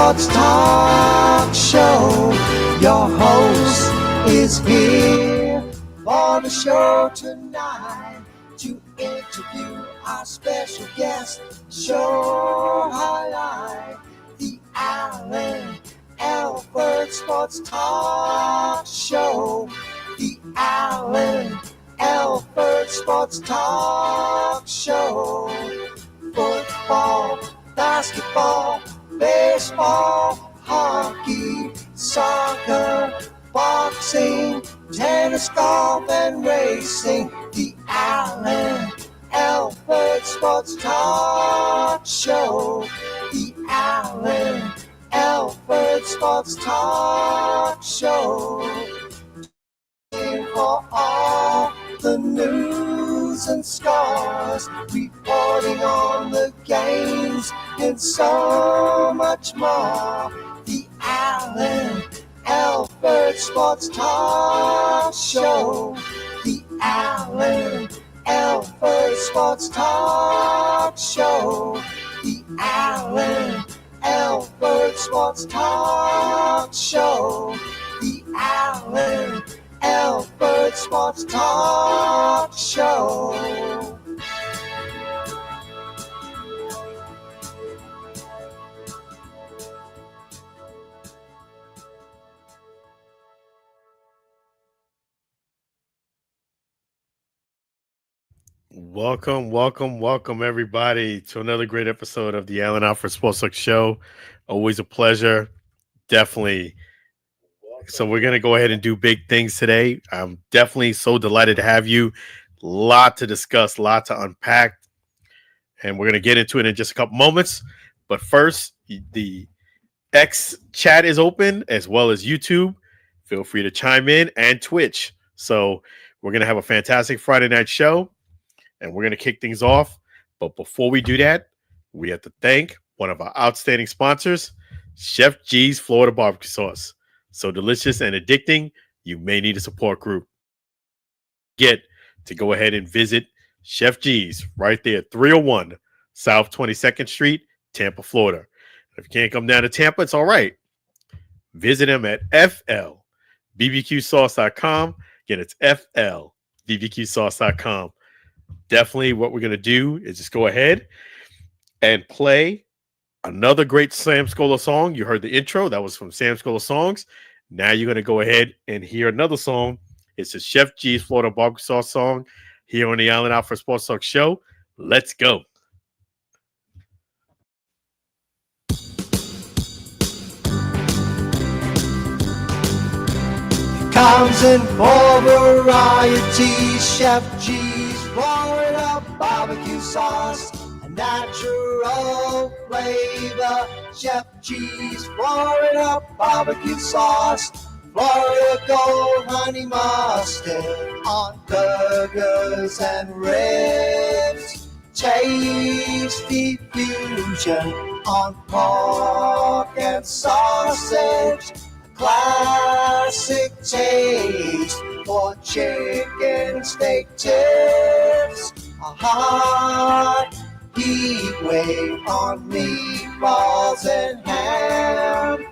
Sports Talk Show. Your host is here for the show tonight to interview our special guest. Show highlight the Alford Sports Talk Show. The Alford Sports Talk Show. Football, basketball, baseball, hockey, soccer, boxing, tennis, golf, and racing. The Alford Sports Talk Show. The Alford Sports Talk Show. For all the news and scores, reporting on the games and so much more. The Alford Sports Talk Show. The Alford Sports Talk Show. The Alford Sports Talk Show. The Alford Sports Talk Show. Welcome, everybody, to another great episode of the Alford Sports Talk Show. Always a pleasure. Definitely. So we're going to go ahead and do big things today. I'm definitely so delighted to have you. Lot to discuss, lot to unpack, and we're going to get into it in just a couple moments. But first, the X chat is open as well as YouTube. Feel free to chime in, and Twitch. So we're going to have a fantastic Friday night show, and we're going to kick things off. But before we do that, we have to thank one of our outstanding sponsors, Chef G's Florida Barbecue Sauce. So delicious and addicting, you may need a support group. Get to go ahead and visit Chef G's right there, 301 South 22nd Street, Tampa, Florida. If you can't come down to Tampa, it's all right. Visit them at flbbqsauce.com. Again, it's flbbqsauce.com. Definitely what we're going to do is just go ahead and play another great Sam Scola song. You heard the intro. That was from Sam Scola Songs. Now you're going to go ahead and hear another song. It's a Chef G's Florida Barbecue Sauce song here on the Alford Sports Talk Show. Let's go. Comes in full variety, Chef G's Florida Barbecue Sauce. Natural flavor, Chef G's Florida Barbecue Sauce. Florida Gold Honey Mustard on burgers and ribs. Tasty fusion on pork and sausage. Classic taste for chicken steak tips. A hot heat wave on meatballs and ham.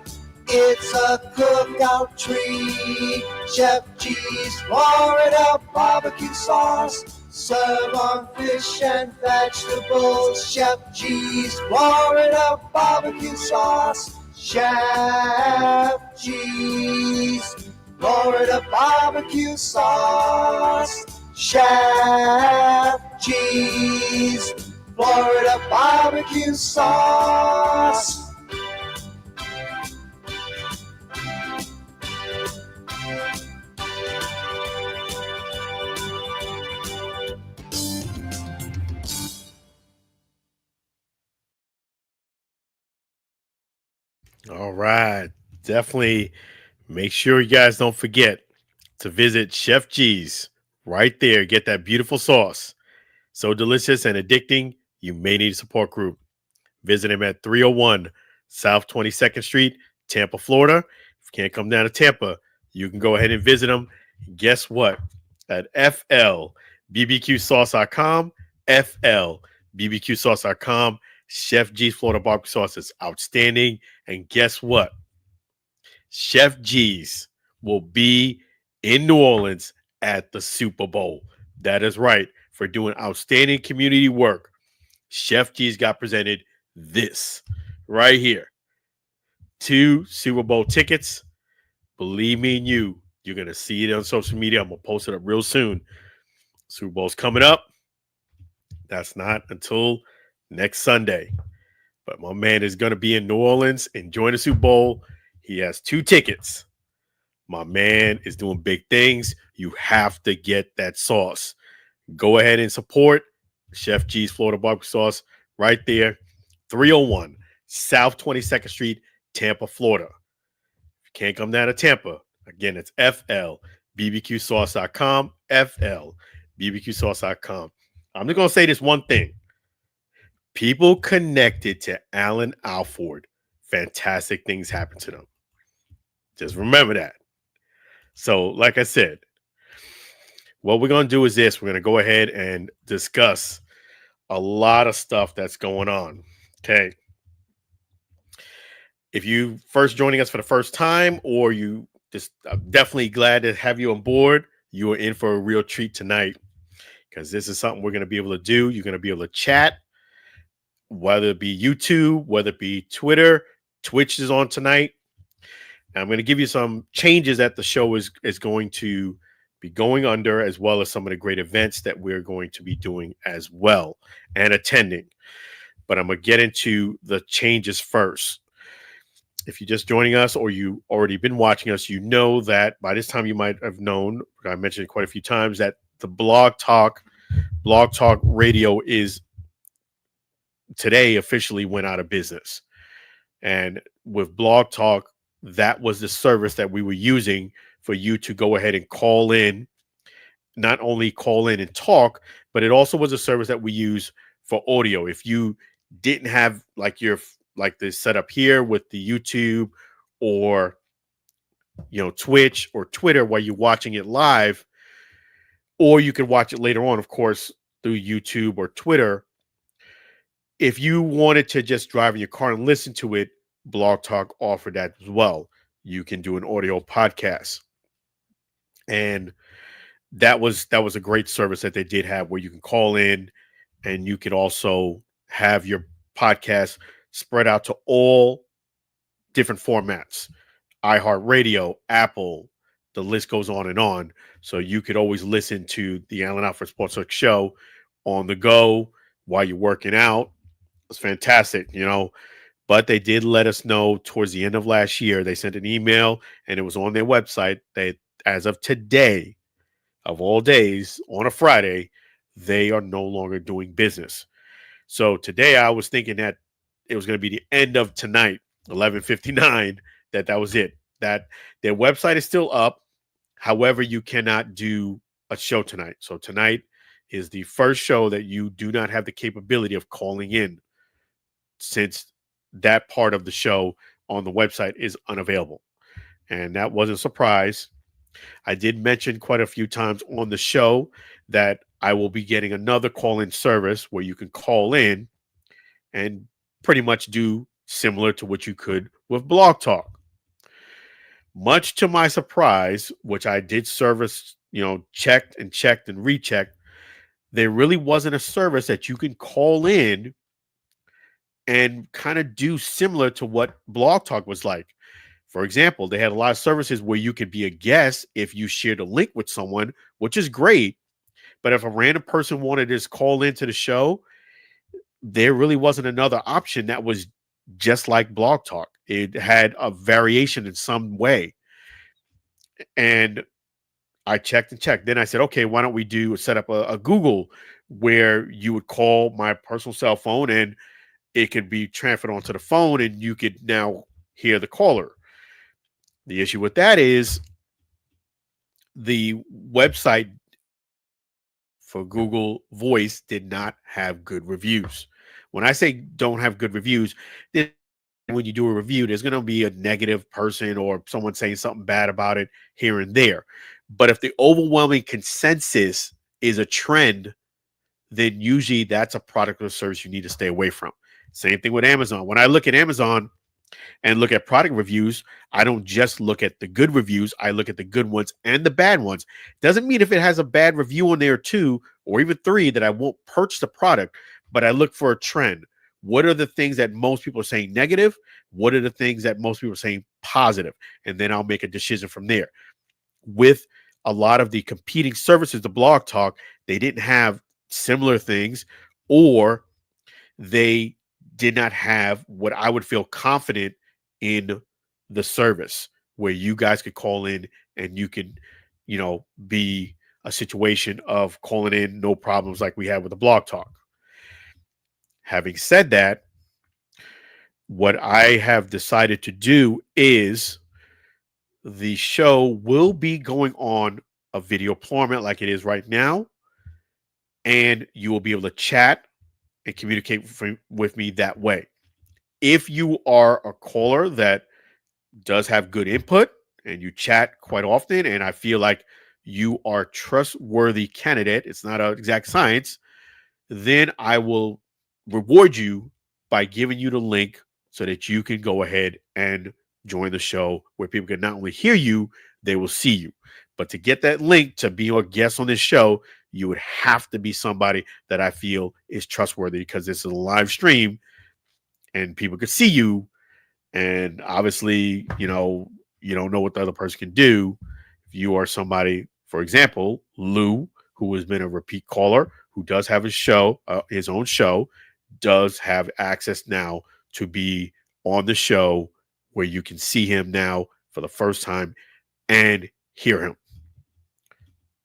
It's a cookout treat. Chef G's Florida Barbecue Sauce. Serve on fish and vegetables. Chef G's Florida Barbecue Sauce. Chef G's Florida Barbecue Sauce. Chef G's Florida Barbecue Sauce. All right. Definitely make sure you guys don't forget to visit Chef G's right there. Get that beautiful sauce. So delicious and addicting, you may need a support group. Visit him at 301 South 22nd Street, Tampa, Florida. If you can't come down to Tampa, you can go ahead and visit him. Guess what? At flbbqsauce.com, flbbqsauce.com. Chef G's Florida barbecue sauce is outstanding. And guess what? Chef G's will be in New Orleans at the Super Bowl. That is right. For doing outstanding community work, Chef G's got presented this right here. 2 Super Bowl tickets. Believe me and you're going to see it on social media. I'm going to post it up real soon. Super Bowl's coming up. That's not until next Sunday. But my man is going to be in New Orleans enjoying the Super Bowl. He has 2 tickets. My man is doing big things. You have to get that sauce. Go ahead and support Chef G's Florida barbecue sauce right there. 301 South 22nd Street, Tampa, Florida. If you can't come down to Tampa, again, it's FLBBQSauce.com, FLBBQSauce.com. I'm just going to say this one thing. People connected to Alan Alford, fantastic things happen to them. Just remember that. So, like I said, what we're going to do is this. We're going to go ahead and discuss a lot of stuff that's going on. Okay. If you first joining us for the first time, or you just, I'm definitely glad to have you on board. You are in for a real treat tonight, because this is something we're going to be able to do. You're going to be able to chat, whether it be YouTube, whether it be Twitter. Twitch is on tonight. And I'm going to give you some changes that the show is going to be going under, as well as some of the great events that we're going to be doing as well and attending. But I'm going to get into the changes first. If you're just joining us, or you already been watching us, you know that by this time you might have known, I mentioned it quite a few times, that the Blog Talk Radio is today officially went out of business. And with Blog Talk, that was the service that we were using for you to go ahead and call in, not only call in and talk, but it also was a service that we use for audio. If you didn't have like this set up here with the YouTube or, Twitch or Twitter while you're watching it live, or you could watch it later on, of course, through YouTube or Twitter. If you wanted to just drive in your car and listen to it, Blog Talk offered that as well. You can do an audio podcast. And that was a great service that they did have, where you can call in and you could also have your podcast spread out to all different formats. iHeartRadio, Apple, the list goes on and on. So you could always listen to the Allen Alford Sports Talk show on the go while you're working out. It's fantastic, But they did let us know towards the end of last year. They sent an email, and it was on their website that as of today, of all days, on a Friday, they are no longer doing business. So today I was thinking that it was going to be the end of tonight, 11:59, that was it. That their website is still up. However, you cannot do a show tonight. So tonight is the first show that you do not have the capability of calling in, since that part of the show on the website is unavailable. And that wasn't a surprise. I did mention quite a few times on the show that I will be getting another call-in service where you can call in and pretty much do similar to what you could with Blog Talk. Much to my surprise, which I did service, checked and rechecked, there really wasn't a service that you can call in and kind of do similar to what Blog Talk was like. For example, they had a lot of services where you could be a guest if you shared a link with someone, which is great. But if a random person wanted to just call into the show, there really wasn't another option that was just like Blog Talk. It had a variation in some way. And I checked and checked. Then I said, okay, why don't we set up a Google where you would call my personal cell phone and it could be transferred onto the phone and you could now hear the caller. The issue with that is the website for Google Voice did not have good reviews. When I say don't have good reviews, then when you do a review, there's going to be a negative person or someone saying something bad about it here and there. But if the overwhelming consensus is a trend, then usually that's a product or service you need to stay away from. Same thing with Amazon. When I look at Amazon and look at product reviews, I don't just look at the good reviews. I look at the good ones and the bad ones. Doesn't mean if it has a bad review on there 2 or even 3 that I won't purchase the product, but I look for a trend. What are the things that most people are saying negative? What are the things that most people are saying positive? And then I'll make a decision from there. With a lot of the competing services, the Blog Talk, they didn't have similar things, or they did not have what I would feel confident in the service, where you guys could call in and you can, be a situation of calling in, no problems like we have with the Blog Talk. Having said that, what I have decided to do is the show will be going on a video format like it is right now, and you will be able to chat and communicate with me that way. If you are a caller that does have good input and you chat quite often, and I feel like you are a trustworthy candidate, it's not an exact science, then I will reward you by giving you the link so that you can go ahead and join the show, where people can not only hear you, they will see you. But to get that link to be a guest on this show, you would have to be somebody that I feel is trustworthy, because this is a live stream and people could see you. And obviously, you don't know what the other person can do. If you are somebody, for example, Lou, who has been a repeat caller, who does have his own show, does have access now to be on the show, where you can see him now for the first time and hear him.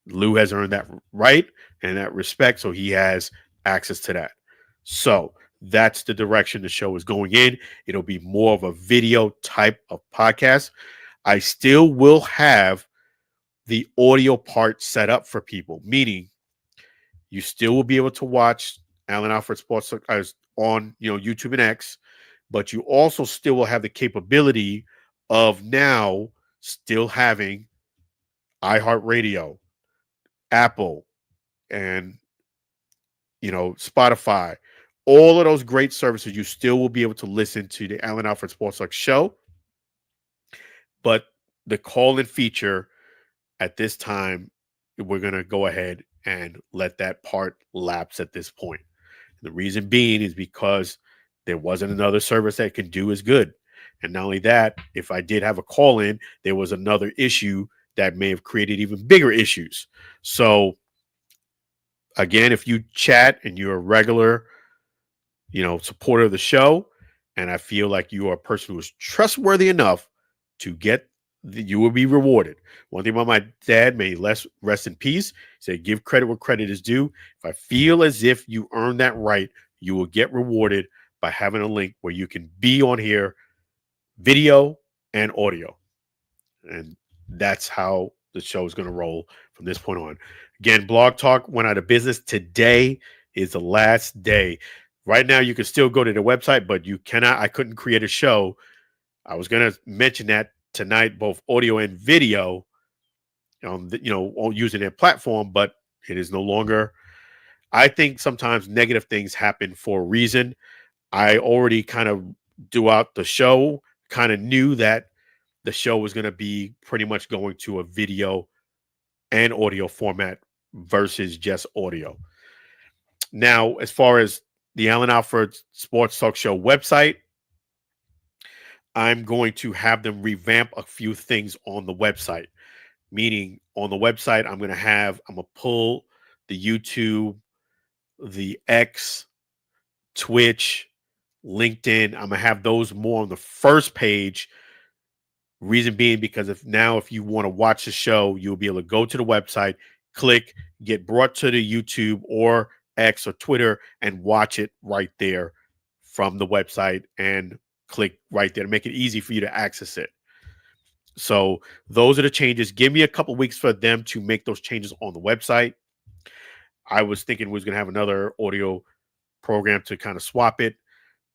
Lou has earned that right and that respect, so he has access to that. So that's the direction the show is going in. It'll be more of a video type of podcast. I still will have the audio part set up for people, meaning you still will be able to watch Alan Alford Sports on YouTube and X, but you also still will have the capability of now still having iHeartRadio, Apple, and Spotify. All of those great services, you still will be able to listen to the Alan Alford Sports Talk show. But the call-in feature at this time, we're going to go ahead and let that part lapse at this point. The reason being is because there wasn't another service that could do as good. And not only that, if I did have a call-in, there was another issue that may have created even bigger issues. So again, if you chat and you're a regular, supporter of the show, and I feel like you are a person who is trustworthy enough to get, you will be rewarded. One thing about my dad, may rest in peace, he said, give credit where credit is due. If I feel as if you earned that right, you will get rewarded by having a link where you can be on here, video and audio. And that's how the show is going to roll from this point on. Again, Blog Talk went out of business. Today is the last day. Right now, you can still go to the website, but you cannot. I couldn't create a show. I was going to mention that tonight, both audio and video, using their platform, but it is no longer. I think sometimes negative things happen for a reason. I already kind of throughout the show kind of knew that the show was going to be pretty much going to a video and audio format versus just audio. Now, as far as the Alan Alford Sports Talk Show website, I'm going to have them revamp a few things on the website. Meaning, on the website, I'm going to pull the YouTube, the X, Twitch, LinkedIn. I'm going to have those more on the first page. Reason being, because if you want to watch the show, you'll be able to go to the website, click, get brought to the YouTube or X or Twitter, and watch it right there from the website, and click right there to make it easy for you to access it. So those are the changes. Give me a couple weeks for them to make those changes on the website. I was thinking we was going to have another audio program to kind of swap it.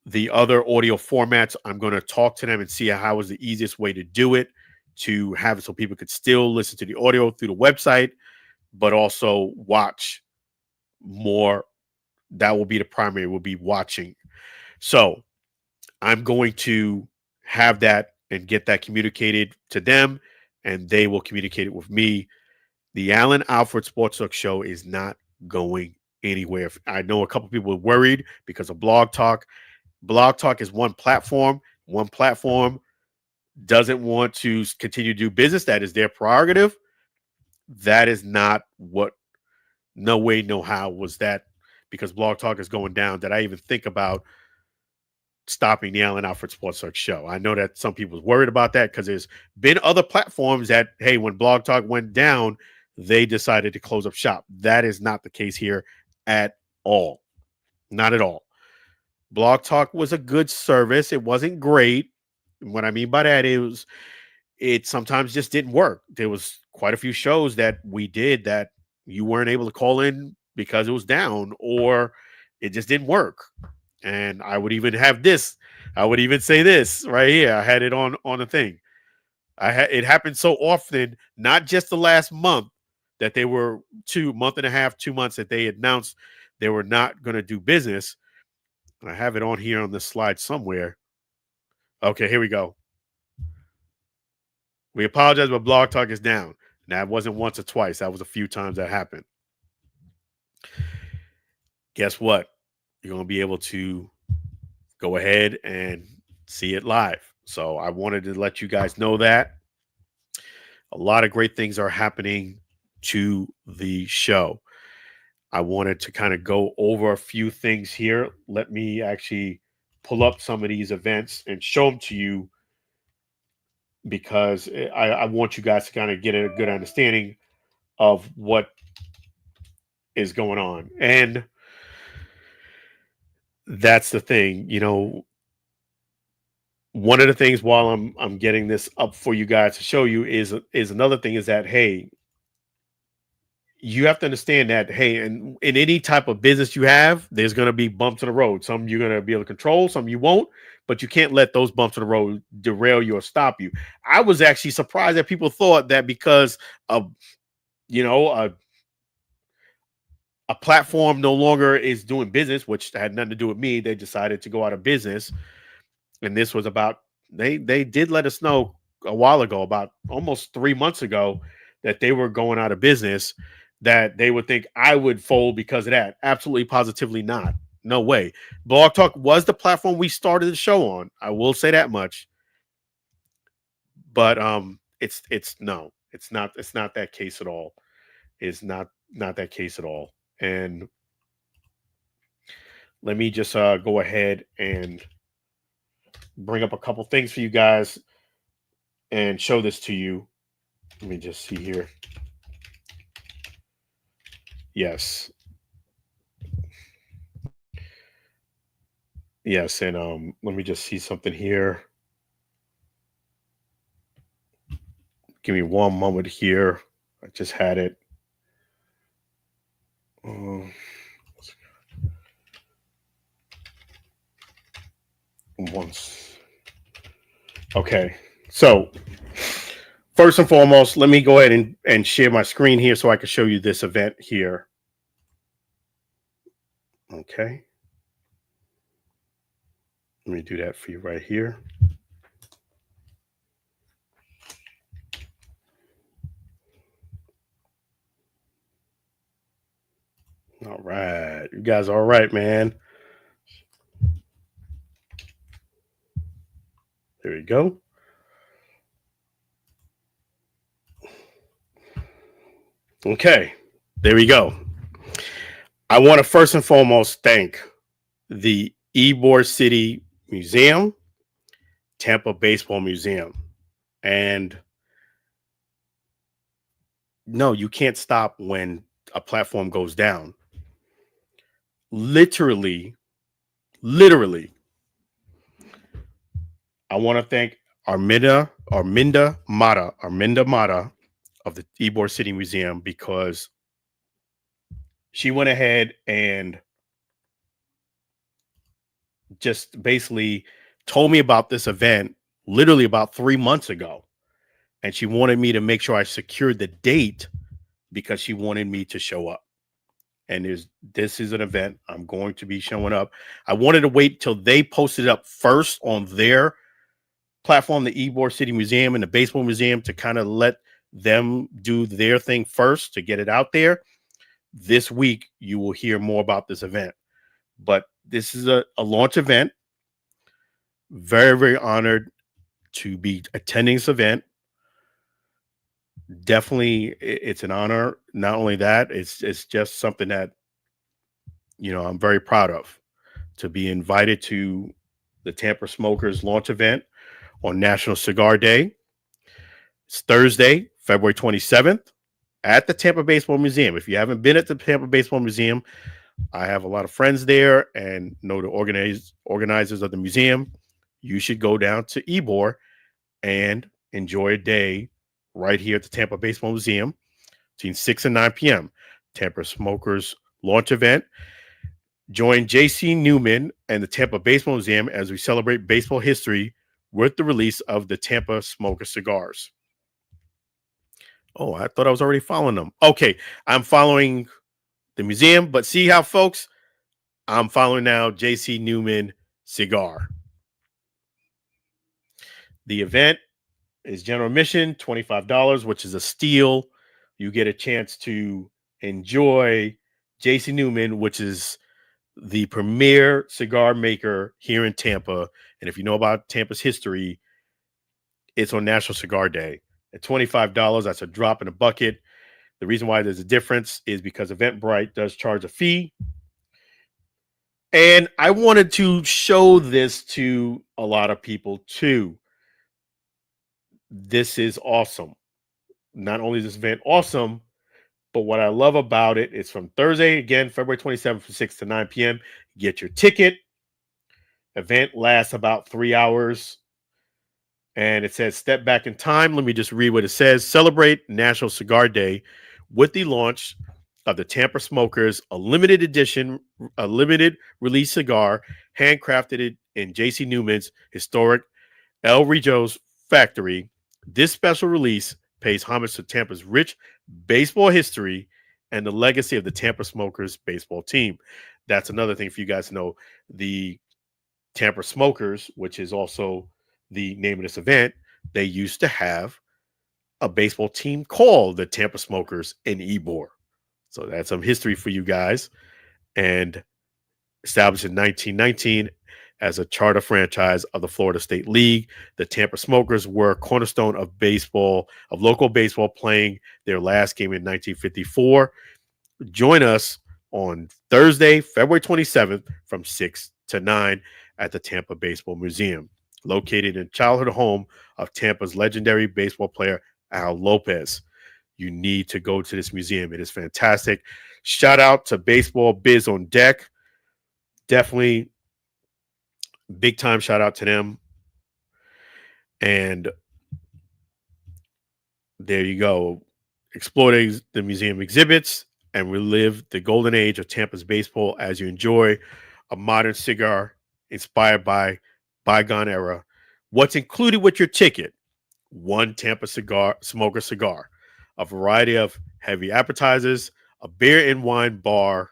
The other audio formats, I'm going to talk to them and see how is the easiest way to do it, to have it so people could still listen to the audio through the website, but also watch more. That will be the primary. We'll be watching. So I'm going to have that and get that communicated to them, and they will communicate it with me. The Alford Sports Talk Show is not going anywhere. I know a couple people were worried because of Blog Talk. Blog Talk is one platform. One platform doesn't want to continue to do business. That is their prerogative. That is not what, no way, no how was that, because Blog Talk is going down, that I even think about stopping the Alford Sports Talk Show. I know that some people are worried about that because there's been other platforms that, hey, when Blog Talk went down, they decided to close up shop. That is not the case here at all. Not at all. Blog Talk was a good service. It wasn't great. What I mean by that is it sometimes just didn't work. There was quite a few shows that we did that you weren't able to call in because it was down, or it just didn't work. And I would even have this. I would even say this right here. I had it on the thing. It happened so often, not just the last month that they were 2 months that they announced they were not going to do business. I have it on here on this slide somewhere. Okay, here we go. We apologize, but Blog Talk is down. Now, it wasn't once or twice. That was a few times that happened. Guess what? You're going to be able to go ahead and see it live. So I wanted to let you guys know that. A lot of great things are happening to the show. I wanted to kind of go over a few things here. Let me actually pull up some of these events and show them to you, because I want you guys to kind of get a good understanding of what is going on. And that's the thing, one of the things, while I'm getting this up for you guys to show you, is another thing, is that, hey, you have to understand that, hey, in any type of business you have, there's going to be bumps in the road. Some you're going to be able to control, some you won't, but you can't let those bumps in the road derail you or stop you. I was actually surprised that people thought that because of, a platform no longer is doing business, which had nothing to do with me. They decided to go out of business. And this was about, they did let us know a while ago, about almost 3 months ago, that they were going out of business, that they would think I would fold because of that. Absolutely, positively not. No way. Blog Talk was the platform we started the show on. I will say that much. But it's not that case at all. It's not that case at all. And let me just go ahead and bring up a couple things for you guys and show this to you. Let me just see here. Yes. Yes, and let me just see something here. Give me one moment here. I just had it. Okay, so first and foremost, let me go ahead and share my screen here so I can show you this event here. Okay. Let me do that for you right here. All right. You guys are all right, man. There you go. Okay. There we go. I want to first and foremost thank the Ybor City Museum, Tampa Baseball Museum. And no, you can't stop when a platform goes down. Literally, I want to thank Arminda Mata of the Ybor City Museum, because she went ahead and just basically told me about this event literally about 3 months ago. And she wanted me to make sure I secured the date because she wanted me to show up. and this is an event I'm going to be showing up. I wanted to wait till they posted it up first on their platform, the Ybor City Museum and the Baseball Museum, to kind of let them do their thing first to get it out there. This week, you will hear more about this event. But this is a launch event. Very, very honored to be attending this event. Definitely, it's an honor. Not only that, it's just something that, I'm very proud of, to be invited to the Tampa Smokers launch event on National Cigar Day. It's Thursday, February 27th at the Tampa Baseball Museum. If you haven't been at the Tampa Baseball Museum, I have a lot of friends there and know the organizers of the museum. You should go down to Ybor and enjoy a day right here at the Tampa Baseball Museum between 6 and 9 p.m. Tampa Smokers launch event. Join J.C. Newman and the Tampa Baseball Museum as we celebrate baseball history with the release of the Tampa Smoker cigars. Oh, I thought I was already following them. Okay, I'm following the museum, but see how, folks, I'm following now J.C. Newman Cigar. The event is general admission, $25, which is a steal. You get a chance to enjoy J.C. Newman, which is the premier cigar maker here in Tampa. And if you know about Tampa's history, it's on National Cigar Day. At $25, that's a drop in the bucket. The reason why there's a difference is because Eventbrite does charge a fee. And I wanted to show this to a lot of people too. This is awesome. Not only is this event awesome, but what I love about it is from Thursday, again, February 27th from 6 to 9 p.m. Get your ticket. Event lasts about 3 hours. And it says, step back in time. Let me just read what it says. Celebrate National Cigar Day with the launch of the Tampa Smokers, a limited edition, a limited release cigar, handcrafted in J.C. Newman's historic El Rijo's factory. This special release pays homage to Tampa's rich baseball history and the legacy of the Tampa Smokers baseball team. That's another thing for you guys to know. The Tampa Smokers, which is also the name of this event, they used to have a baseball team called the Tampa Smokers in Ybor. So that's some history for you guys. And established in 1919 as a charter franchise of the Florida State League, the Tampa Smokers were a cornerstone of baseball, of local baseball, playing their last game in 1954. Join us on Thursday, February 27th from 6 to 9 at the Tampa Baseball Museum, located in childhood home of Tampa's legendary baseball player, Al Lopez. You need to go to this museum. It is fantastic. Shout out to Baseball Biz on Deck. Definitely big time shout out to them. And there you go. Explore the museum exhibits and relive the golden age of Tampa's baseball as you enjoy a modern cigar inspired by bygone era. What's included with your ticket? One Tampa smoker cigar, a variety of heavy appetizers, a beer and wine bar.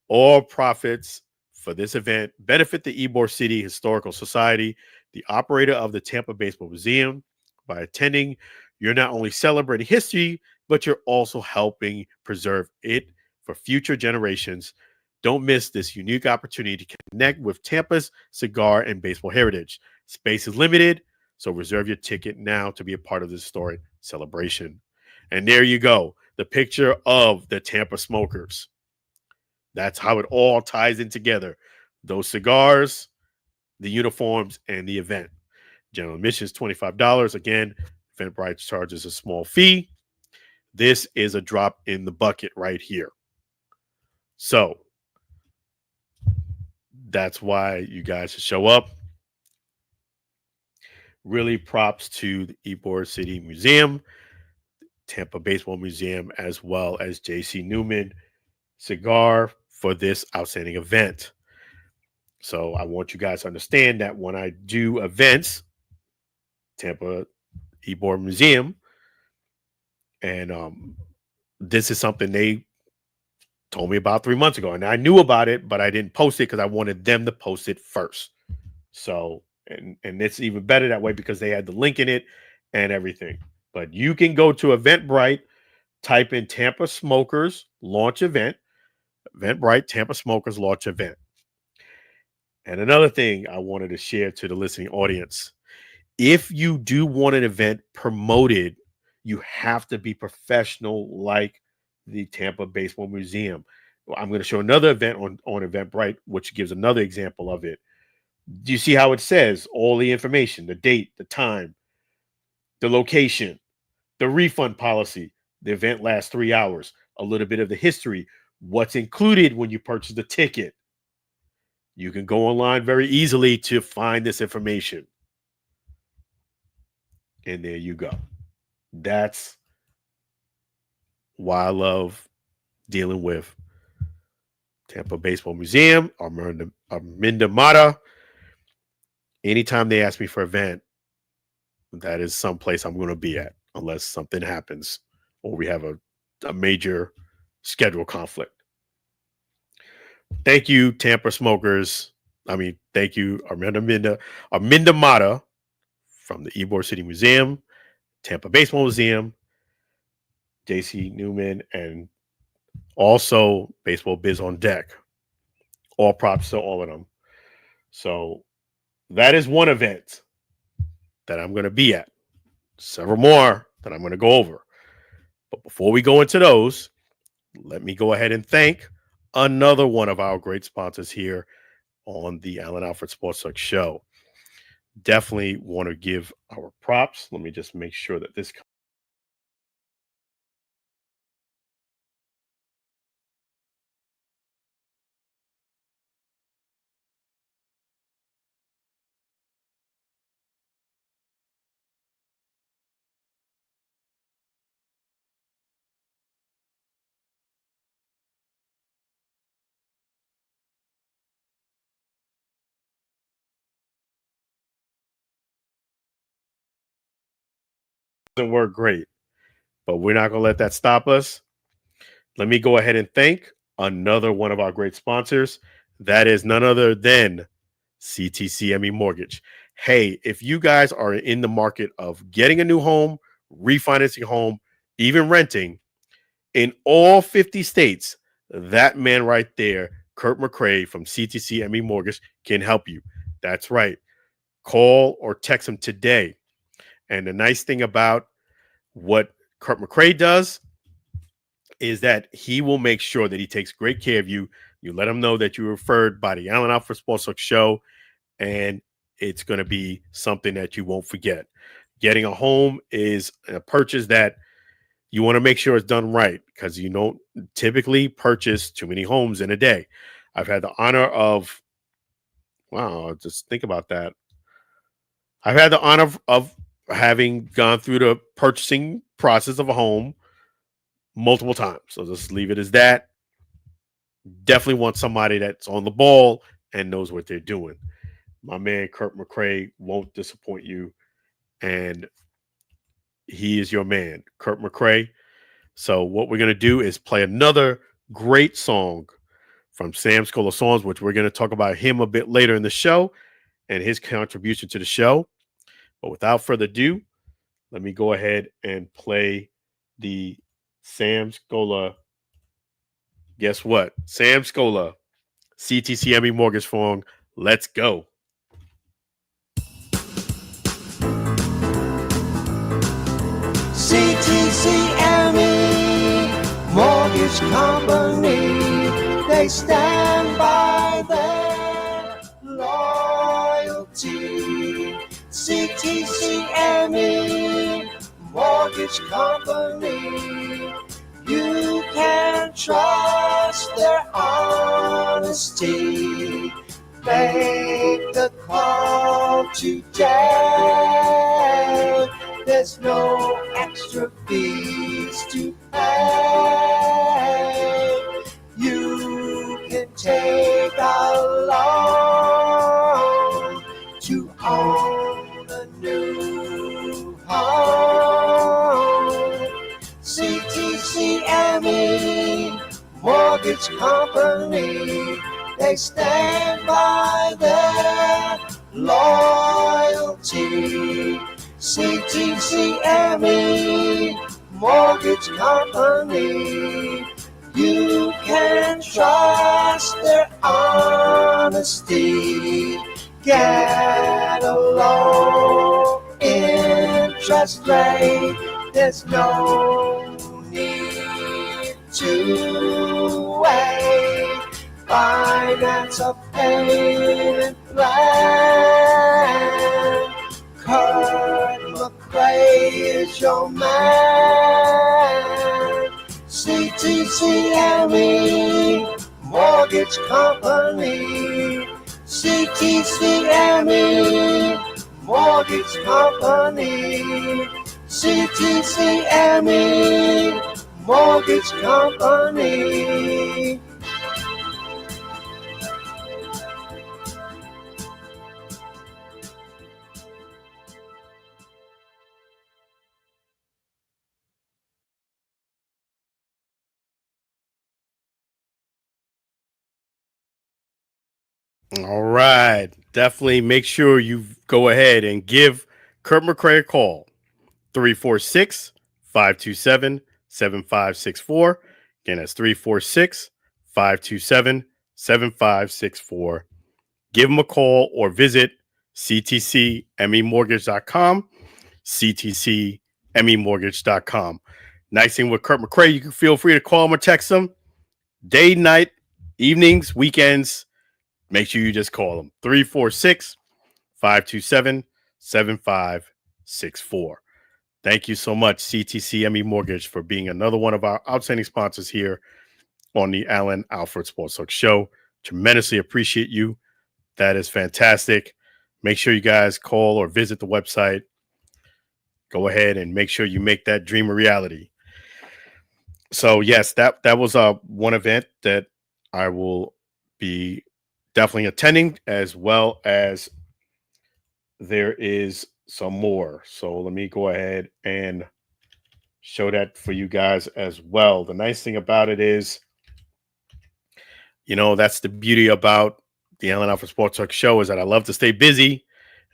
All profits for this event benefit the Ybor City Historical Society, the operator of the Tampa Baseball Museum. By attending, you're not only celebrating history, but you're also helping preserve it for future generations. Don't miss this unique opportunity to connect with Tampa's cigar and baseball heritage. Space is limited, so reserve your ticket now to be a part of this historic celebration. And there you go, the picture of the Tampa Smokers. That's how it all ties in together. Those cigars, the uniforms, and the event. General admission is $25. Again, Eventbrite charges a small fee. This is a drop in the bucket right here. So that's why you guys should show up. Really props to the Ybor City Museum, Tampa Baseball Museum, as well as J.C. Newman Cigar for this outstanding event. So I want you guys to understand that when I do events, Tampa Ybor Museum, and this is something they told me about 3 months ago. And I knew about it, but I didn't post it because I wanted them to post it first. So, and it's even better that way because they had the link in it and everything. But you can go to Eventbrite, type in Tampa Smokers launch event, Eventbrite Tampa Smokers launch event. And another thing I wanted to share to the listening audience, if you do want an event promoted, you have to be professional like the Tampa Baseball Museum. I'm going to show another event on Eventbrite, which gives another example of it. Do you see how it says all the information, the date, the time, the location, the refund policy? The event lasts 3 hours, a little bit of the history, what's included when you purchase the ticket. You can go online very easily to find this information. And there you go. That's why I love dealing with Tampa Baseball Museum, Arminda Mata. Anytime they ask me for an event, that is someplace I'm going to be at, unless something happens or we have a major schedule conflict. Thank you, Tampa Smokers. Thank you, Arminda Mata from the Ybor City Museum, Tampa Baseball Museum, J.C. Newman, and also Baseball Biz on Deck. All props to all of them. So that is one event that I'm going to be at. Several more that I'm going to go over. But before we go into those, let me go ahead and thank another one of our great sponsors here on the Allen Alford Sports Talk Show. Definitely want to give our props. Let me just make sure that this doesn't work great, but we're not going to let that stop us. Let me go ahead and thank another one of our great sponsors. That is none other than CTCME Mortgage. Hey, if you guys are in the market of getting a new home, refinancing a home, even renting in all 50 states, that man right there, Kurt McCrae from CTCME Mortgage, can help you. That's right. Call or text him today. And the nice thing about what Kurt McCrae does is that he will make sure that he takes great care of you. You let him know that you were referred by the Allen Alford Sports Talk Show, and it's going to be something that you won't forget. Getting a home is a purchase that you want to make sure it's done right, because you don't typically purchase too many homes in a day. I've had the honor of, just think about that. I've had the honor of having gone through the purchasing process of a home multiple times. So just leave it as that. Definitely want somebody that's on the ball and knows what they're doing. My man, Kurt McCrae, won't disappoint you. And he is your man, Kurt McCrae. So what we're going to do is play another great song from Sam Scola Songs, which we're going to talk about him a bit later in the show and his contribution to the show. But without further ado, let me go ahead and play the Sam Scola. Guess what? Sam Scola, CTCME Mortgage Song. Let's go. CTCME Mortgage Company, they stand by their loyalty. CTCME Mortgage Company, you can trust their honesty. Make the call today. There's no extra fees to pay. You can take a loan to own a new home. CTCME Mortgage Mortgage Company. They stand by their loyalty. CTCME Mortgage Company. You can trust their honesty. Get a low interest rate. There's no need to wait. Finance a payment plan. Kurt McRae is your man. CTCME Mortgage Company. CTCME Mortgage Company. CTCME Mortgage Company. All right. Definitely make sure you go ahead and give Kurt McCrae a call. 346-527-7564. Again, that's 346-527-7564. Give them a call or visit ctcmemortgage.com, ctcmemortgage.com. Nice thing with Kurt McCrae, you can feel free to call him or text him day, night, evenings, weekends. Make sure you just call them 346-527-7564. Thank you so much, CTCME Mortgage, for being another one of our outstanding sponsors here on the Alford Sports Talk Show. Tremendously appreciate you. That is fantastic. Make sure you guys call or visit the website. Go ahead and make sure you make that dream a reality. So yes, that was one event that I will be definitely attending, as well as there is some more. So let me go ahead and show that for you guys as well. The nice thing about it is, that's the beauty about the Alford Sports Talk Show, is that I love to stay busy,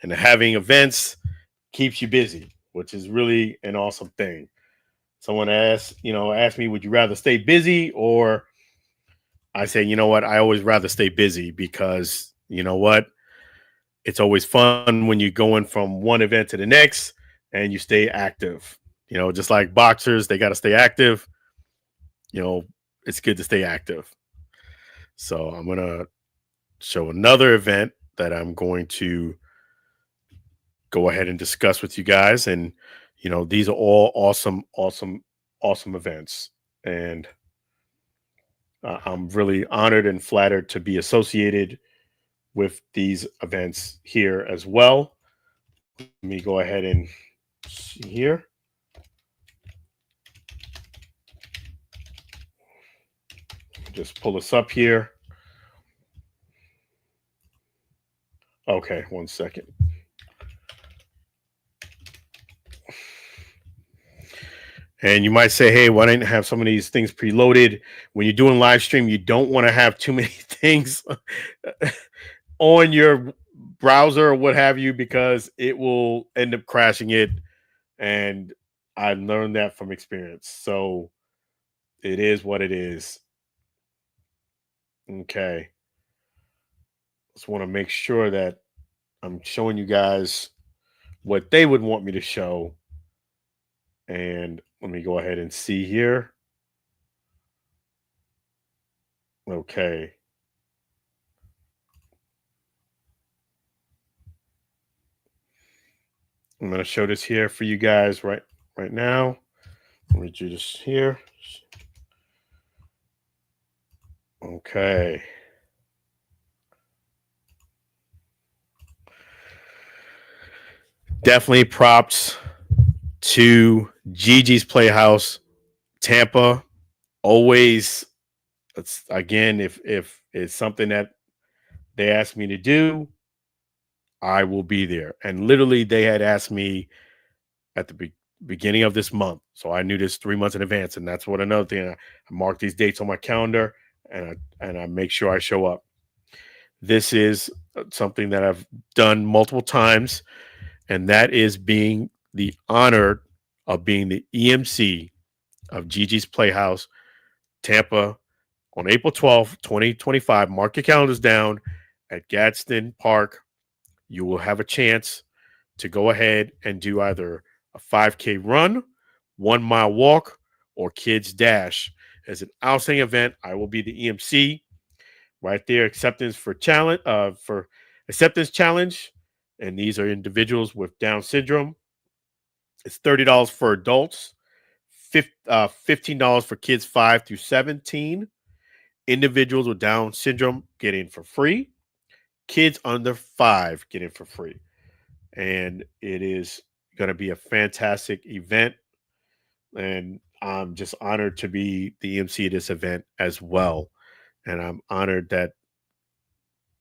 and having events keeps you busy, which is really an awesome thing. Someone asked me, would you rather stay busy? Or I say, you know what? I always rather stay busy, because you know what? It's always fun when you're going from one event to the next and you stay active. Just like boxers, they got to stay active. It's good to stay active. So I'm going to show another event that I'm going to go ahead and discuss with you guys. And, these are all awesome events. And I'm really honored and flattered to be associated with these events here as well. Let me go ahead and see here. Just pull this up here. Okay, 1 second. And you might say, hey, why didn't I have some of these things preloaded? When you're doing live stream, you don't want to have too many things on your browser or what have you, because it will end up crashing it. And I learned that from experience. So it is what it is. Okay. Just want to make sure that I'm showing you guys what they would want me to show. And let me go ahead and see here. Okay. I'm going to show this here for you guys right now. Let me do this here. Okay. Definitely props to Gigi's Playhouse, Tampa. Always, it's again, if it's something that they ask me to do, I will be there. And literally, they had asked me at the beginning of this month, so I knew this 3 months in advance. And that's what another thing. I marked these dates on my calendar. and I make sure I show up. This is something that I've done multiple times, and that is being the honor of being the EMC of Gigi's Playhouse, Tampa, on April 12th, 2025. Mark your calendars down at Gadsden Park. You will have a chance to go ahead and do either a 5K run, 1 mile walk, or kids dash. As an outstanding event, I will be the EMC right there. Acceptance challenge, and these are individuals with Down syndrome. It's $30 for adults, $15 for kids 5 through 17. Individuals with Down syndrome get in for free. Kids under 5 get in for free. And it is going to be a fantastic event. And I'm just honored to be the MC of this event as well. And I'm honored that,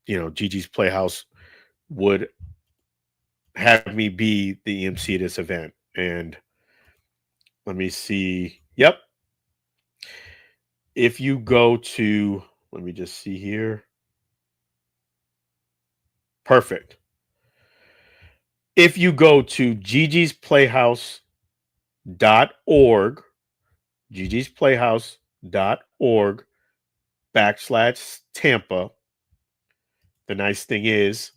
Gigi's Playhouse would have me be the MC of this event. And let me see. Yep. If you go to, let me just see here. Perfect. If you go to gigisplayhouse.org, gigisplayhouse.org /Tampa, the nice thing is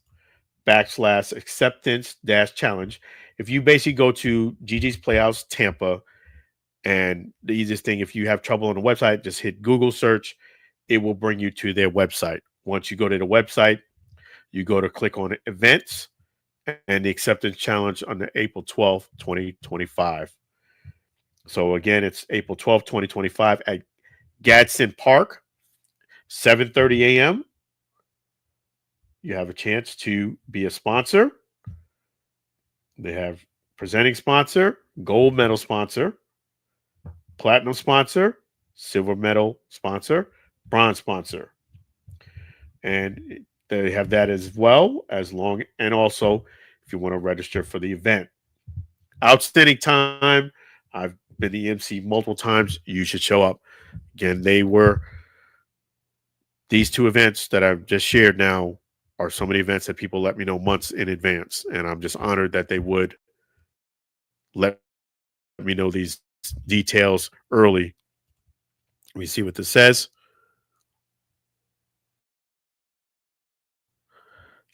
/acceptance challenge. If you basically go to Gigi's Playhouse Tampa, and the easiest thing, if you have trouble on the website, just hit Google search. It will bring you to their website. Once you go to the website, you go to click on events and the acceptance challenge on the April 12th, 2025. So again, it's April 12th, 2025 at Gadsden Park, 7:30 a.m. You have a chance to be a sponsor. They have presenting sponsor, gold medal sponsor, platinum sponsor, silver medal sponsor, bronze sponsor. And they have that as well, and also if you want to register for the event. Outstanding time. I've been the MC multiple times. You should show up. Again, these two events that I've just shared now are so many events that people let me know months in advance. And I'm just honored that they would let me know these details early. Let me see what this says.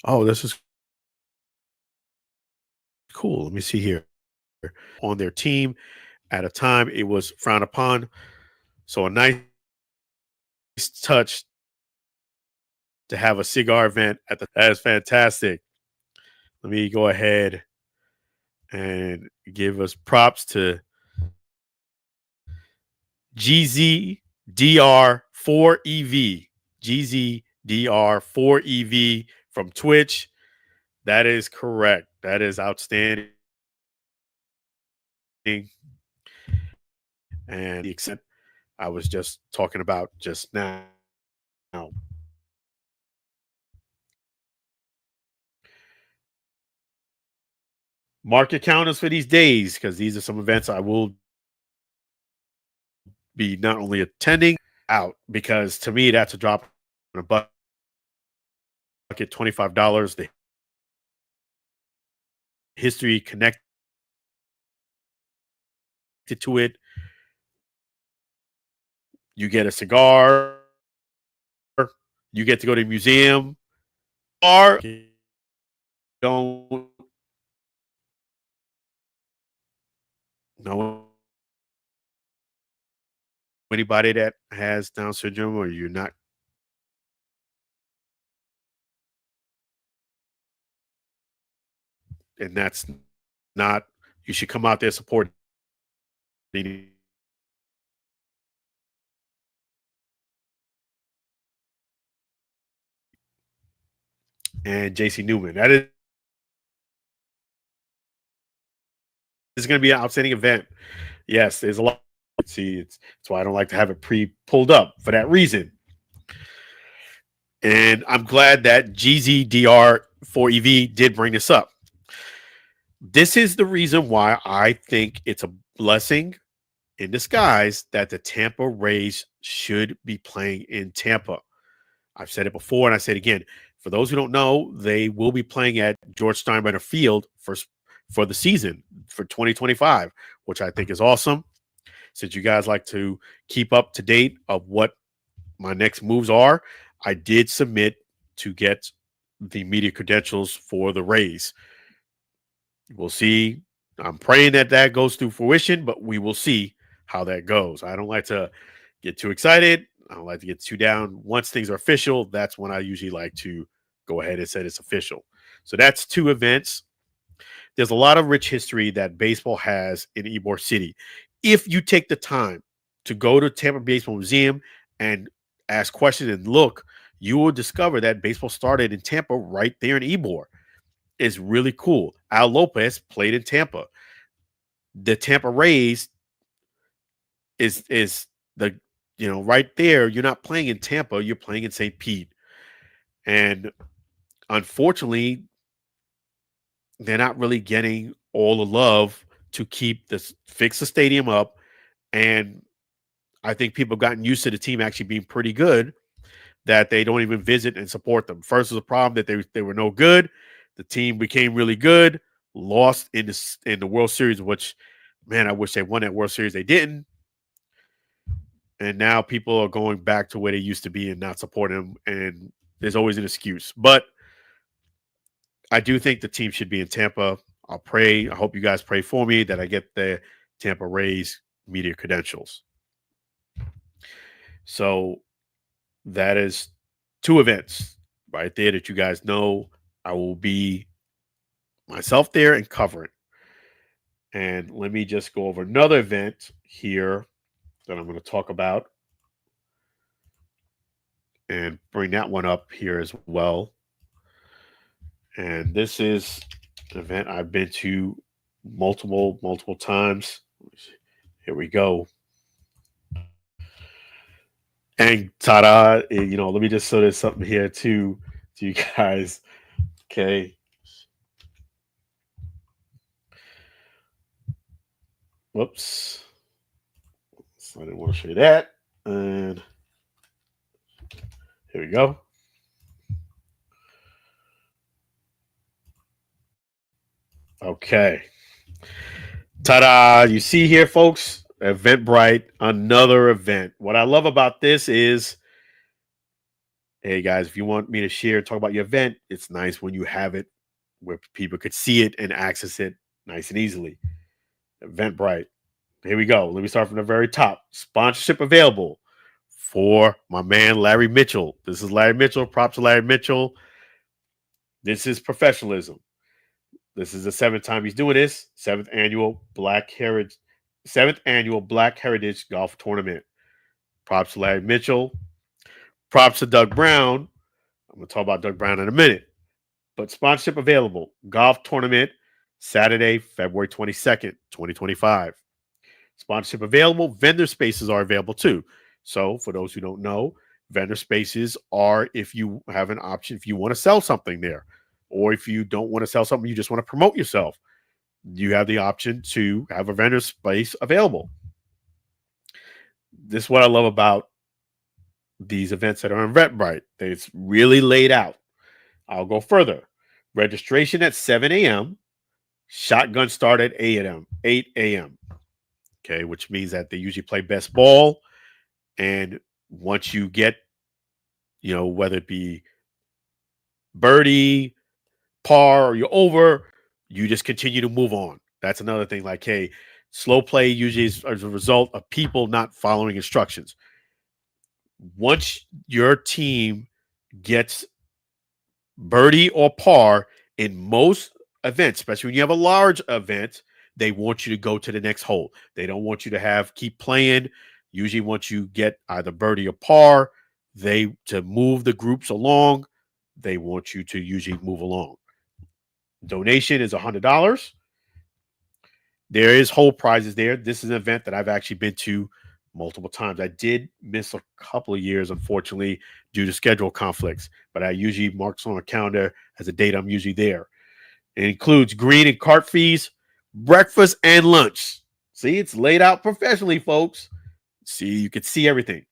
Oh, this is cool. Let me see here. On their team at a time, it was frowned upon. So a nice touch to have a cigar event that is fantastic. Let me go ahead and give us props to GZDR4EV. GZDR4EV from Twitch. That is correct. That is outstanding. And the extent I was just talking about just now. Mark your calendars for these days, because these are some events I will be not only attending out, because to me that's a drop in a bucket. $25. The history connected to it. You get a cigar. You get to go to the museum. Or don't know anybody that has Down syndrome, or you're not, and that's not, you should come out there supporting. And JC Newman. That is going to be an outstanding event. Yes, there's a lot. See, it's why I don't like to have it pulled up for that reason. And I'm glad that GZDR4EV did bring this up. This is the reason why I think it's a blessing in disguise that the Tampa Rays should be playing in Tampa. I've said it before and I say it again. For those who don't know, they will be playing at George Steinbrenner Field for the season for 2025, which I think is awesome. Since you guys like to keep up to date of what my next moves are, I did submit to get the media credentials for the Rays. We'll see. I'm praying that that goes through fruition, but we will see how that goes. I don't like to get too excited. I don't like to get too down. Once things are official, that's when I usually like to go ahead and say it's official. So that's 2 events. There's a lot of rich history that baseball has in Ybor City. If you take the time to go to Tampa Baseball Museum and ask questions and look, you will discover that baseball started in Tampa right there in Ybor. It's really cool. Al Lopez played in Tampa. The Tampa Rays is the right there. You're not playing in Tampa. You're playing in St. Pete, and unfortunately, they're not really getting all the love to fix the stadium up. And I think people have gotten used to the team actually being pretty good that they don't even visit and support them. First was a problem that they were no good. The team became really good, lost in the World Series, which, man, I wish they won that World Series. They didn't. And now people are going back to where they used to be and not supporting them. And there's always an excuse. But I do think the team should be in Tampa. I'll pray. I hope you guys pray for me that I get the Tampa Rays media credentials. So that is 2 events right there that you guys know I will be myself there and covering. And let me just go over another event here that I'm going to talk about and bring that one up here as well. And this is an event I've been to multiple times. Here we go. And ta-da, let me just show there's something here to you guys. Okay. Whoops. So I didn't want to show you that. And here we go. Okay. Ta-da. You see here, folks, Eventbrite, another event. What I love about this is, hey, guys, if you want me to share, talk about your event, it's nice when you have it where people could see it and access it nice and easily. Eventbrite. Here we go. Let me start from the very top. Sponsorship available for my man, Larry Mitchell. This is Larry Mitchell. Props to Larry Mitchell. This is professionalism. This is the 7th time he's doing this. 7th annual Black Heritage Golf Tournament. Props to Larry Mitchell. Props to Doug Brown. I'm going to talk about Doug Brown in a minute. But sponsorship available. Golf tournament, Saturday, February 22nd, 2025. Sponsorship available. Vendor spaces are available too. So for those who don't know, vendor spaces are if you have an option, if you want to sell something there, or if you don't want to sell something, you just want to promote yourself, you have the option to have a vendor space available. This is what I love about these events that are on Eventbrite. It's really laid out. I'll go further. Registration at 7 a.m. Shotgun start at 8 a.m. Okay, which means that they usually play best ball. And once you get, whether it be birdie, par, or you're over, you just continue to move on. That's another thing. Like, hey, slow play usually is as a result of people not following instructions. Once your team gets birdie or par in most events, especially when you have a large event, they want you to go to the next hole. They don't want you to keep playing. Usually once you get either birdie or par, to move the groups along, they want you to usually move along. Donation is $100. There is whole prizes there. This is an event that I've actually been to multiple times. I did miss a couple of years, unfortunately, due to schedule conflicts, but I usually marks on a calendar as a date I'm usually there. It includes green and cart fees, breakfast and lunch. See, it's laid out professionally, folks. See, you can see everything.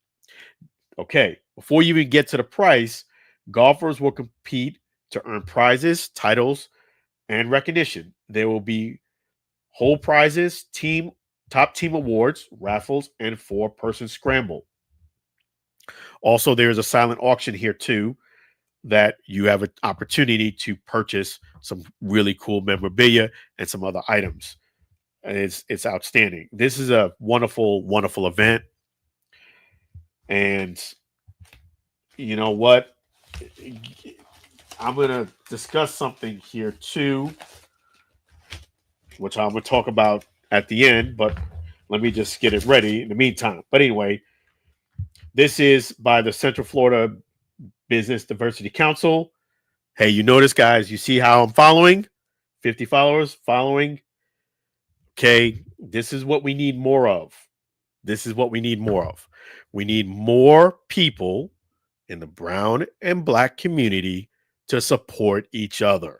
Okay, before you even get to the price, golfers will compete to earn prizes, titles, and recognition. There will be whole prizes, top team awards, raffles, and 4-person scramble. Also, there is a silent auction here too that you have an opportunity to purchase some really cool memorabilia and some other items. And it's outstanding. This is a wonderful, wonderful event. And you know what? I'm going to discuss something here too, which I'm going to talk about at the end, but let me just get it ready in the meantime. But anyway, this is by the Central Florida Business Diversity Council. Hey, you notice, guys, you see how I'm following? 50 followers following. Okay, this is what we need more of. This is what we need more of. We need more people in the brown and black community to support each other.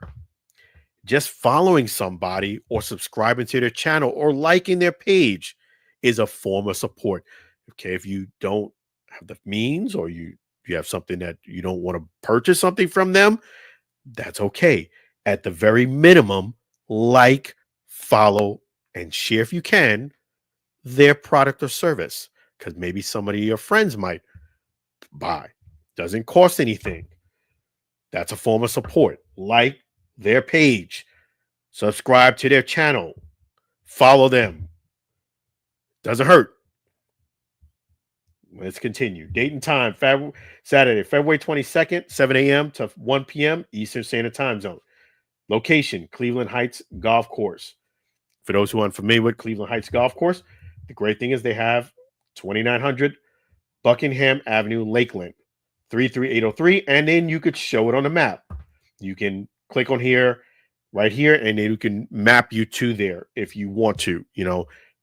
Just following somebody or subscribing to their channel or liking their page is a form of support. Okay, if you don't have the means or you have something that you don't want to purchase something from them, that's okay. At the very minimum, like, follow, and share if you can their product or service, because maybe somebody of your friends might buy. Doesn't cost anything. That's a form of support. Like their page, subscribe to their channel, follow them. Doesn't hurt. Let's continue. Date and time, Saturday, February 22nd, 7 a.m. to 1 p.m. Eastern Standard Time Zone. Location, Cleveland Heights Golf Course. For those who aren't familiar with Cleveland Heights Golf Course, the great thing is they have 2900 Buckingham Avenue, Lakeland, 33803, and then you could show it on the map. You can click on here, right here, and then you can map you to there if you want to,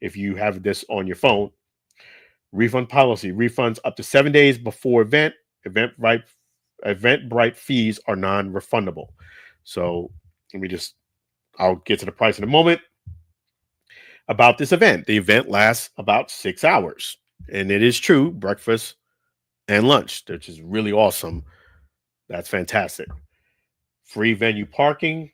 if you have this on your phone. Refund policy, refunds up to 7 days before event. Eventbrite fees are non-refundable. So I'll get to the price in a moment. About this event, the event lasts about 6 hours. And it is true, breakfast and lunch, which is really awesome. That's fantastic. Free venue parking.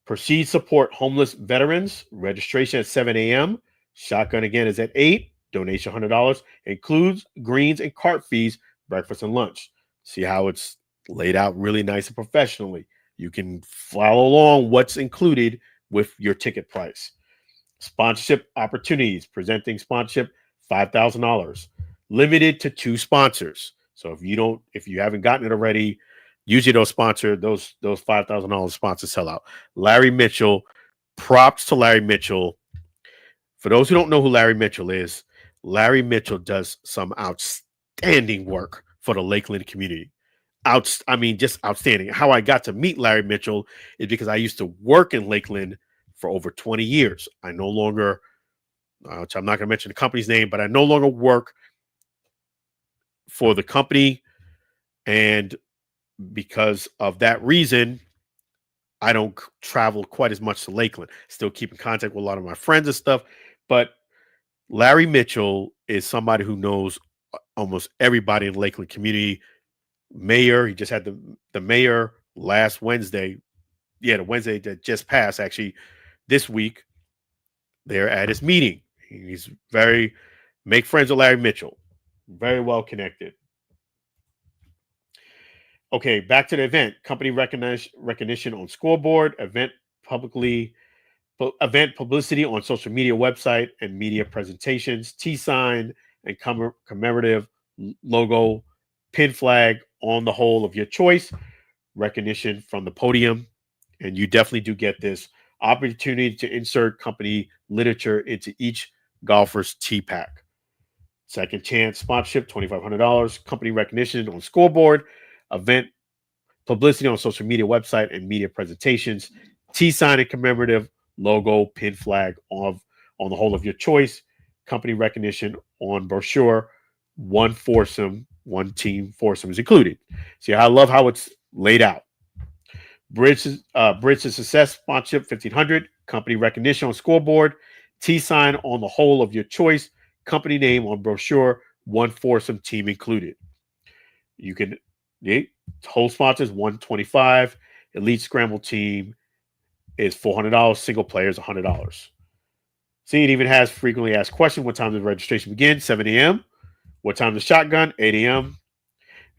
Proceed support homeless veterans. Registration at 7 a.m. Shotgun again is at 8. Donation $100. Includes greens and cart fees, breakfast and lunch. See how it's laid out really nice and professionally. You can follow along what's included with your ticket price. Sponsorship opportunities. Presenting sponsorship, $5,000. Limited to 2 sponsors. So if you haven't gotten it already, usually those $5,000 sponsors sell out. Larry Mitchell, props to Larry Mitchell. For those who don't know who Larry Mitchell is, Larry Mitchell does some outstanding work for the Lakeland community. Just outstanding. How I got to meet Larry Mitchell is because I used to work in Lakeland for over 20 years. I no longer, which I'm not going to mention the company's name, but I no longer work for the company. And because of that reason, I don't travel quite as much to Lakeland. Still keep in contact with a lot of my friends and stuff. But Larry Mitchell is somebody who knows almost everybody in the Lakeland community. Mayor, he just had the mayor last Wednesday. Yeah, the Wednesday that just passed, actually, this week. They're at his meeting. He's make friends with Larry Mitchell. Very well connected. Okay, back to the event. Company recognition on scoreboard, event publicity on social media website and media presentations, T-sign and commemorative logo, pin flag on the hole of your choice, recognition from the podium. And you definitely do get this opportunity to insert company literature into each golfer's tee pack. Second chance sponsorship, $2,500. Company recognition on scoreboard, event publicity on social media website and media presentations, T-sign and commemorative logo, pin flag on the hole of your choice, company recognition on brochure, one team foursome is included. See, I love how it's laid out. Bridge to Success sponsorship, $1,500. Company recognition on scoreboard, T sign on the whole of your choice, company name on brochure, one foursome team included. You can, the whole sponsors 125, elite scramble team is $400, single player is $100. See, it even has frequently asked questions. What time does registration begin? 7 a.m. What time is shotgun? 8 a.m.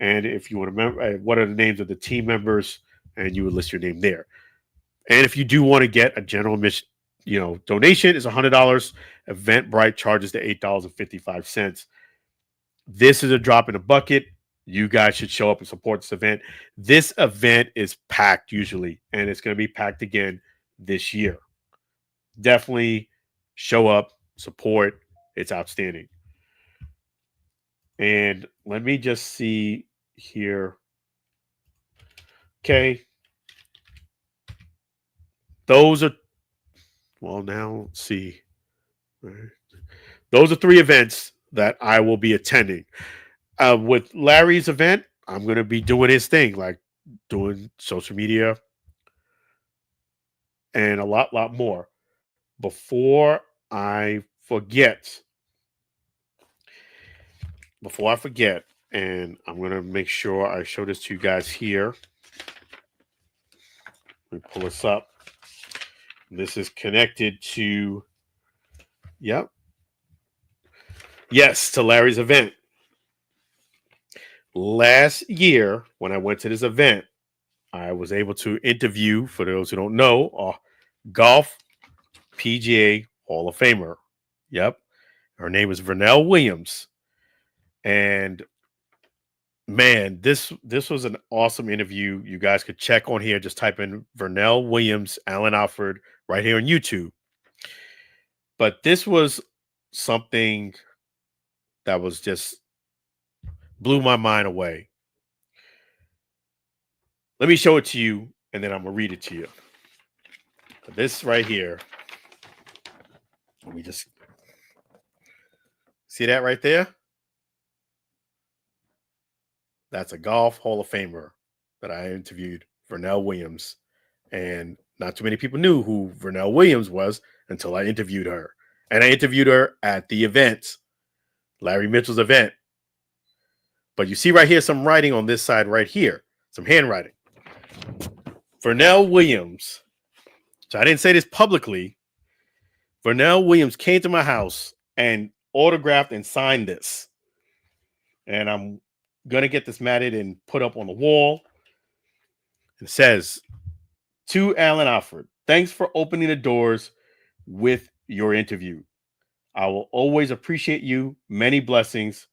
And if you want to remember, what are the names of the team members? And you would list your name there. And if you do want to get a general admission, donation is $100. Eventbrite charges the $8.55. This is a drop in the bucket. You guys should show up and support this event. This event is packed usually, and it's going to be packed again this year. Definitely show up, support. It's outstanding. And let me just see here. Okay. Those are, now let's see. All right. Those are 3 events that I will be attending. With Larry's event, I'm going to be doing his thing, like doing social media and a lot more. Before I forget, and I'm going to make sure I show this to you guys here. Let me pull this up. This is connected to, to Larry's event. Last year, when I went to this event, I was able to interview, for those who don't know, a golf PGA Hall of Famer. Yep. Her name is Vernell Williams. And man, this was an awesome interview. You guys could check on here. Just type in Vernell Williams, Alan Alford, right here on YouTube. But this was something that was just blew my mind away. Let me show it to you, and then I'm going to read it to you. This right here. Let me just see that right there. That's a golf Hall of Famer that I interviewed, Vernell Williams. And not too many people knew who Vernell Williams was until I interviewed her. And I interviewed her at the event, Larry Mitchell's event. But you see right here some writing on this side right here, some handwriting. Vernell Williams. So I didn't say this publicly. Vernell Williams came to my house and autographed and signed this. And I'm going to get this matted and put up on the wall. It says, to Alan Alford, thanks for opening the doors with your interview. I will always appreciate you. Many blessings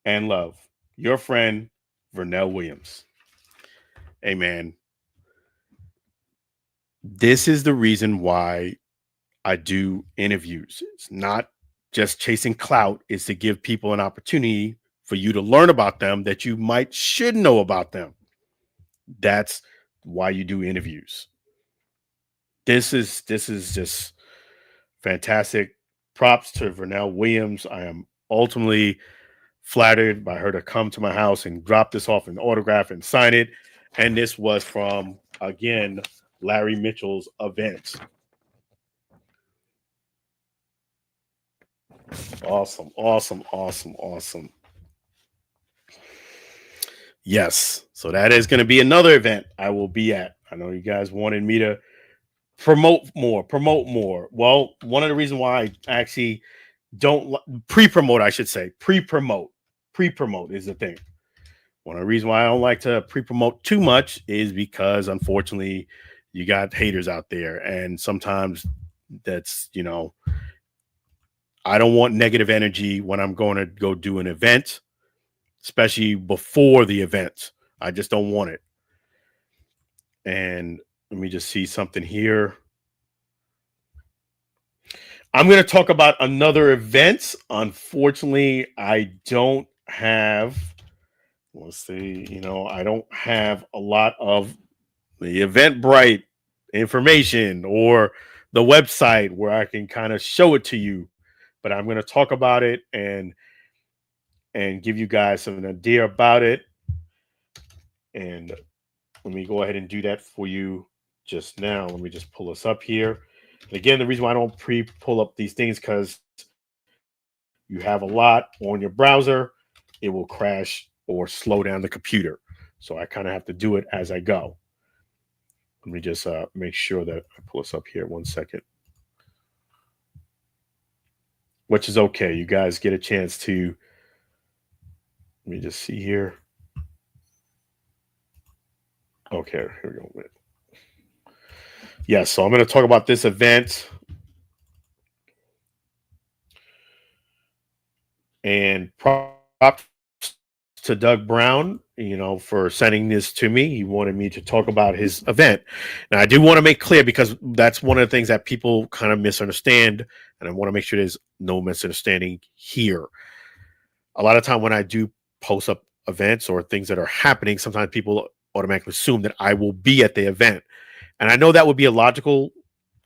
and love. Your friend, Vernell Williams. Hey, man. This is the reason why I do interviews. It's not just chasing clout. It's to give people an opportunity for you to learn about them that you should know about them. That's why you do interviews. This is just fantastic. Props to Vernell Williams. I am ultimately flattered by her to come to my house and drop this off and autograph and sign it. And this was from, again, Larry Mitchell's event. Awesome. Yes. So that is going to be another event I will be at. I know you guys wanted me to promote more. Well, one of the reasons why I actually don't pre-promote, I should say, pre-promote is the thing. One of the reasons why I don't like to pre-promote too much is because, unfortunately, you got haters out there. And sometimes that's, I don't want negative energy when I'm going to go do an event, especially before the event. I just don't want it. And let me just see something here. I'm going to talk about another event. Unfortunately, I don't have, I don't have a lot of the Eventbrite information or the website where I can kind of show it to you. But I'm going to talk about it and give you guys some idea about it. And let me go ahead and do that for you just now. Let me just pull this up here. Again, the reason why I don't pull up these things because you have a lot on your browser, it will crash or slow down the computer. So I kind of have to do it as I go. Let me just make sure that I pull this up here 1 second, which is okay. You guys get a chance to, let me just see here. Okay, here we go. Yes, so I'm going to talk about this event and props to Doug Brown, for sending this to me. He wanted me to talk about his event. Now, I do want to make clear because that's one of the things that people kind of misunderstand, and I want to make sure there's no misunderstanding here. A lot of time when I do post up events or things that are happening, sometimes people automatically assume that I will be at the event. And I know that would be a logical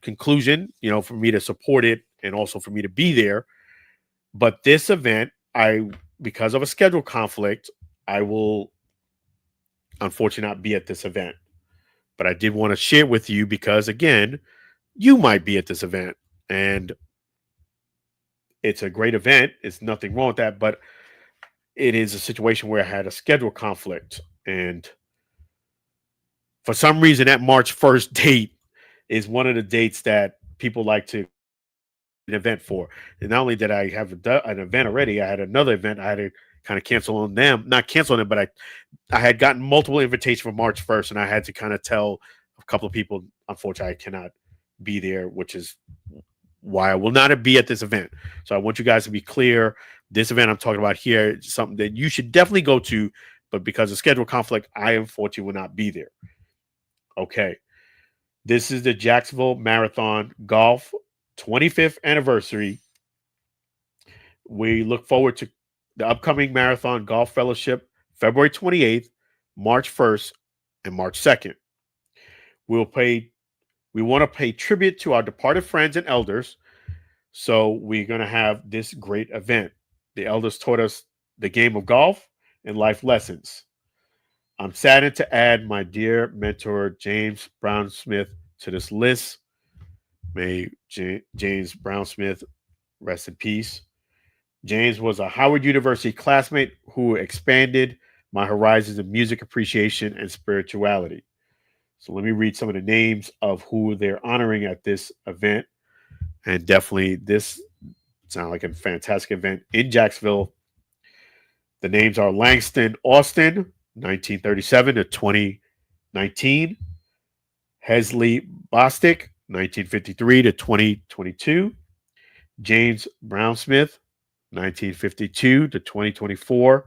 conclusion, for me to support it and also for me to be there. But this event, because of a schedule conflict, I will unfortunately not be at this event. But I did want to share with you because, again, you might be at this event. And it's a great event. It's nothing wrong with that. But it is a situation where I had a schedule conflict. And for some reason, that March 1st date is one of the dates that people like to create an event for. And not only did I have an event already, I had another event I had to kind of cancel on them. Not cancel on them, but I had gotten multiple invitations for March 1st, and I had to kind of tell a couple of people, unfortunately, I cannot be there, which is why I will not be at this event. So I want you guys to be clear. This event I'm talking about here is something that you should definitely go to, but because of schedule conflict, I unfortunately will not be there. Okay. This is the Jacksonville Marathon Golf 25th anniversary. We look forward to the upcoming Marathon Golf Fellowship, February 28th, March 1st, and March 2nd. We want to pay tribute to our departed friends and elders. So we're going to have this great event. The elders taught us the game of golf and life lessons. I'm saddened to add my dear mentor, James Brown Smith, to this list. May James Brown Smith rest in peace. James was a Howard University classmate who expanded my horizons of music appreciation and spirituality. So let me read some of the names of who they're honoring at this event. And definitely this sounds like a fantastic event in Jacksonville. The names are Langston Austin, 1937 to 2019. Hesley Bostic, 1953 to 2022. James Brownsmith, 1952 to 2024.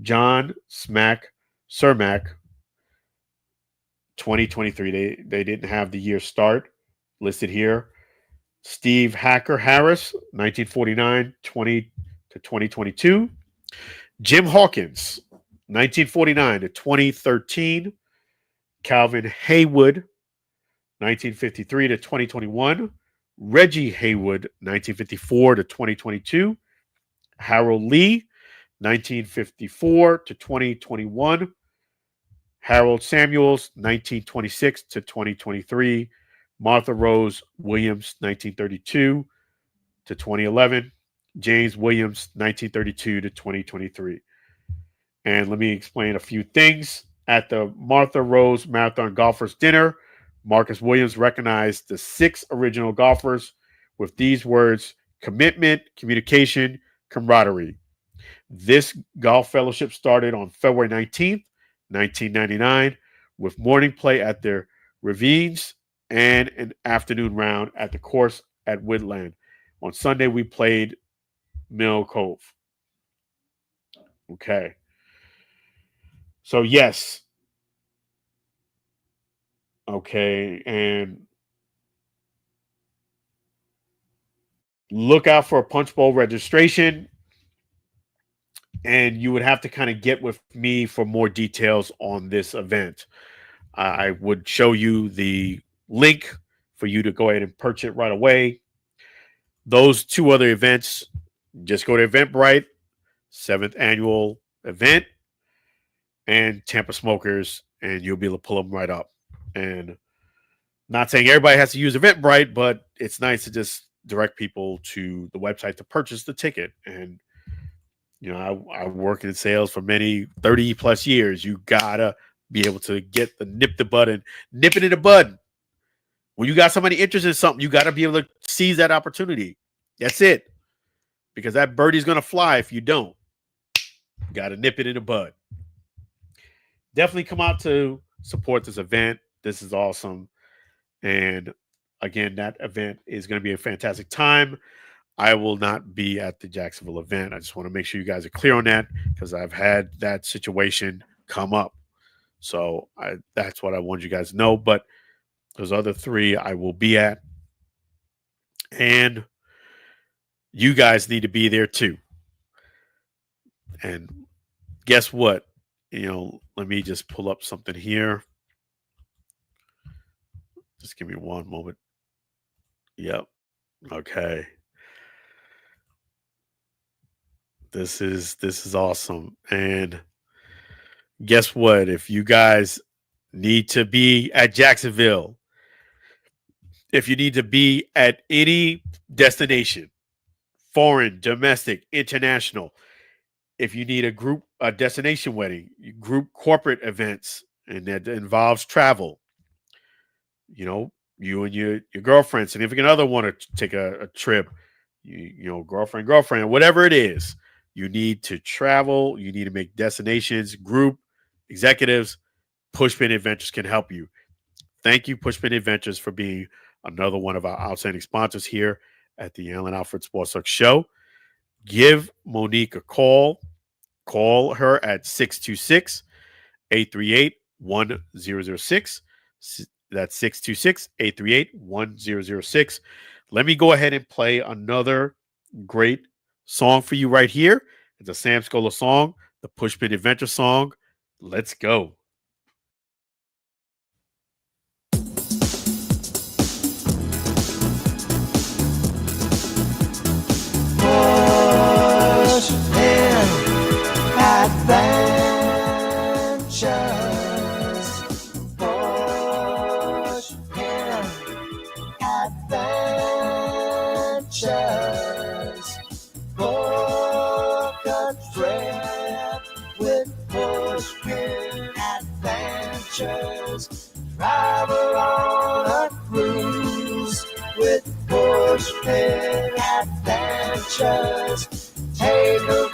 John Cermak, 2023. They didn't have the year start listed here. Steve Hacker Harris, 1949 20 to 2022. Jim Hawkins, 1949 to 2013. Calvin Haywood, 1953 to 2021. Reggie Haywood, 1954 to 2022. Harold Lee, 1954 to 2021. Harold Samuels, 1926 to 2023. Martha Rose Williams, 1932 to 2011. James Williams, 1932 to 2023. And let me explain a few things. At the Martha Rose Marathon Golfers Dinner, Marcus Williams recognized the 6 original golfers with these words: commitment, communication, camaraderie. This golf fellowship started on February 19th, 1999, with morning play at the Ravines and an afternoon round at the course at Woodland. On Sunday, we played Mill Cove. Okay. So, yes. Okay. And look out for a Punch Bowl registration. And you would have to kind of get with me for more details on this event. I would show you the link for you to go ahead and purchase it right away. Those 2 other events, just go to Eventbrite, 7th annual event, and Tampa Smokers, and you'll be able to pull them right up. And Not saying everybody has to use Eventbrite, but it's nice to just direct people to the website to purchase the ticket. And I work in sales for many 30 plus years. You gotta be able to get the nip the button, nip it in the bud. When you got somebody interested in something, you gotta be able to seize that opportunity. That's it. Because that birdie's gonna fly if you don't. You gotta nip it in the bud. Definitely come out to support this event. This is awesome. And again, that event is going to be a fantastic time. I will not be at the Jacksonville event. I just want to make sure you guys are clear on that because I've had that situation come up. So that's what I want you guys to know. But those other three I will be at. And you guys need to be there too. And guess what? Let me just pull up something here. Just give me one moment. Yep. Okay. This is awesome. And guess what? If you guys need to be at Jacksonville, if you need to be at any destination, foreign, domestic, international, if you need a destination wedding, group corporate events, and that involves travel, you and your girlfriend, significant other want to take a trip, girlfriend, whatever it is, you need to travel, you need to make destinations, group, executives, Pushpin Adventures can help you. Thank you, Pushpin Adventures, for being another one of our outstanding sponsors here at the Allen Alford Sports Talk Show. Give Monique a call. Call her at 626 838 1006. That's 626 838 1006. Let me go ahead and play another great song for you right here. It's a Sam Scola song, the Pushpin Adventure song. Let's go. Pushpin Adventures. Pushpin Adventures. Book a trip with Pushpin Adventures. Travel on a cruise with Pushpin Adventures. Take a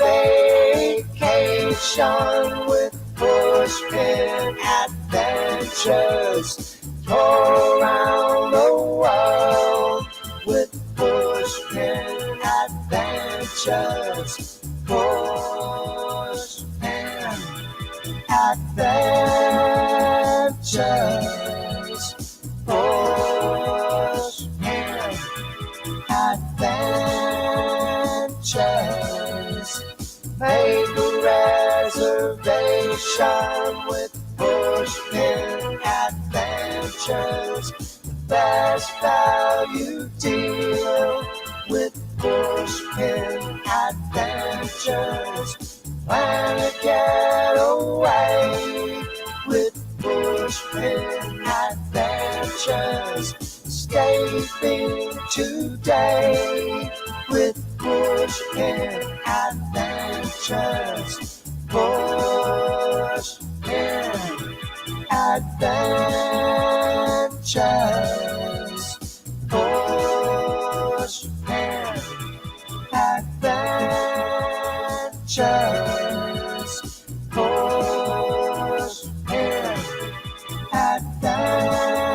vacation with Pushpin Adventures. Tour around the world with Pushpin Adventures. Pushpin Adventures. Pushpin Adventures. Make a reservation with Pushpin Adventures. The best value deal with Pushpin Adventures. Plan a getaway with Pushpin Adventures. Escaping today with Pushpin Adventures. Pushpin Adventures. Pushpin Adventures. Pushpin Adventures.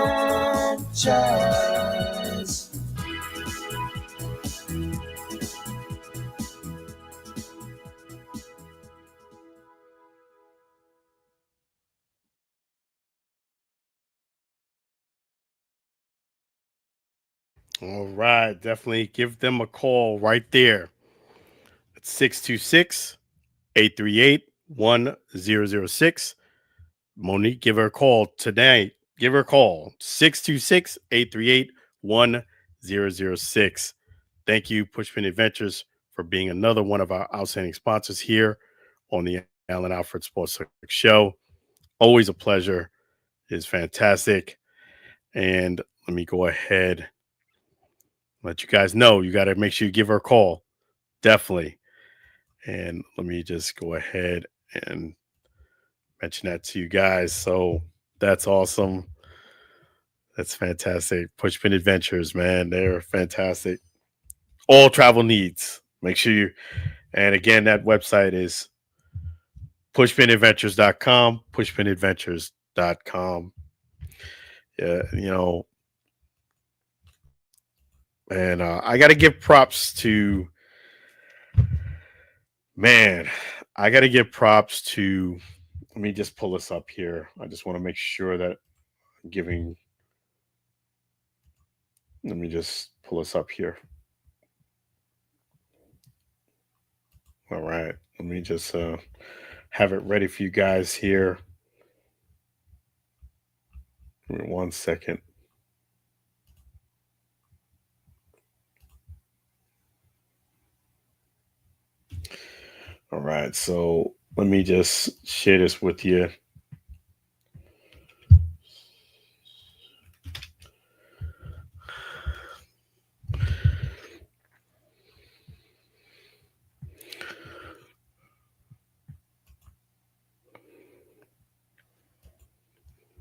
All right. Definitely give them a call right there. It's 626 838 1006. Monique, give her a call today. Give her a call. 626 838 1006. Thank you, Pushpin Adventures, for being another one of our outstanding sponsors here on the Allen Alford Sports Show. Always a pleasure. It's fantastic. And let me go ahead, let you guys know. You got to make sure you give her a call. Definitely. And let me just go ahead and mention that to you guys. So that's awesome. That's fantastic. Pushpin Adventures, man. They're fantastic. All travel needs. Make sure you, and again, that website is pushpinadventures.com, pushpinadventures.com. Yeah, and I got to give props to, man, I got to give props to, let me just pull this up here. I just want to make sure that I'm giving, let me just pull this up here. All right. Let me just have it ready for you guys here. Give me 1 second. All right. So let me just share this with you.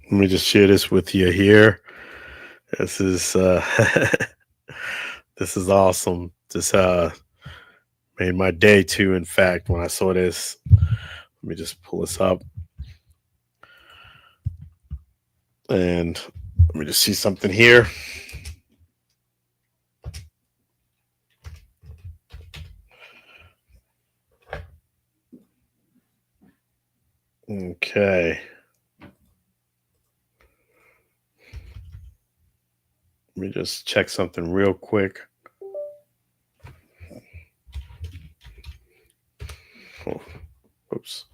Let me just share this with you here. This is this is awesome. This made my day too. In fact, when I saw this, let me just pull this up and let me just see something here. Okay. Let me just check something real quick. Oh, oops.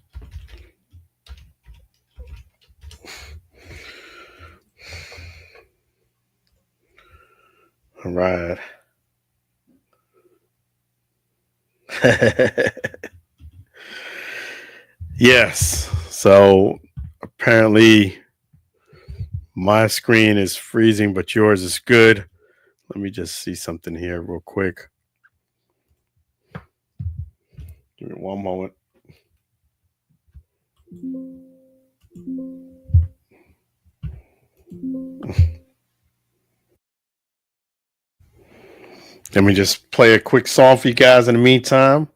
All right. Yes. So apparently my screen is freezing, but yours is good. Let me just see something here real quick. Give me one moment. Let me just play a quick song for you guys in the meantime.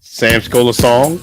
Sam Scola song.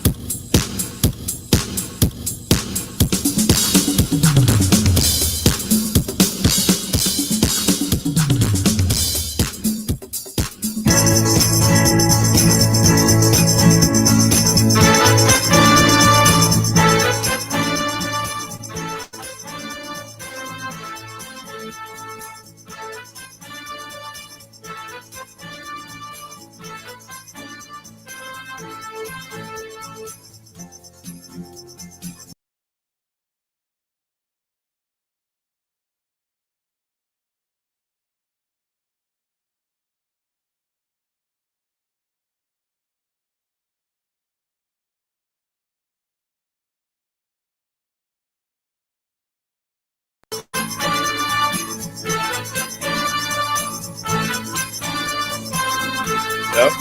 Yep.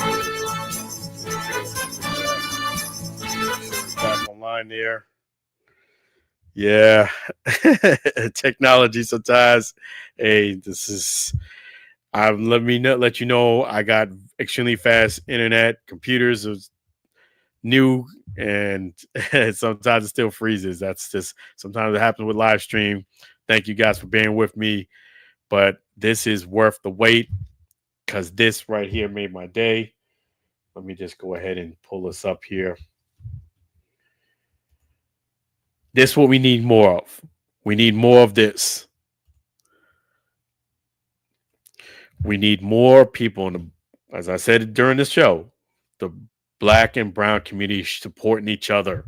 Back online there. Yeah. Technology sometimes. Hey, this is let you know I got extremely fast internet. Computers is new and sometimes it still freezes. That's just sometimes it happens with live stream. Thank you guys for being with me. But this is worth the wait because this right here made my day. Let me just go ahead and pull this up here. This is what we need more of. We need more of this. We need more people in the, as I said during the show, the black and brown community supporting each other.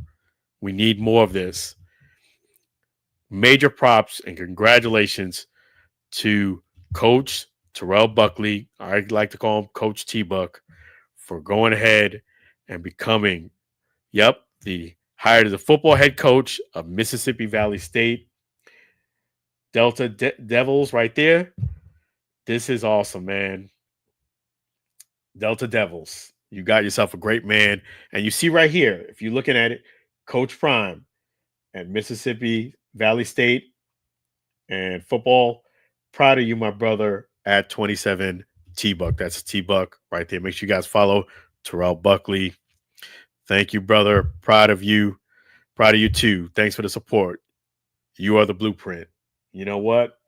We need more of this. Major props and congratulations to Coach Terrell Buckley. I like to call him Coach T-Buck for going ahead and becoming, hired as a football head coach of Mississippi Valley State. Devils right there. This is awesome, man. Delta Devils. You got yourself a great man. And you see right here, if you're looking at it, Coach Prime at Mississippi Valley State and football. Proud of you, my brother, at 27 T Buck. That's T Buck right there. Make sure you guys follow Terrell Buckley. Thank you, brother. Proud of you. Proud of you too. Thanks for the support. You are the blueprint. You know what?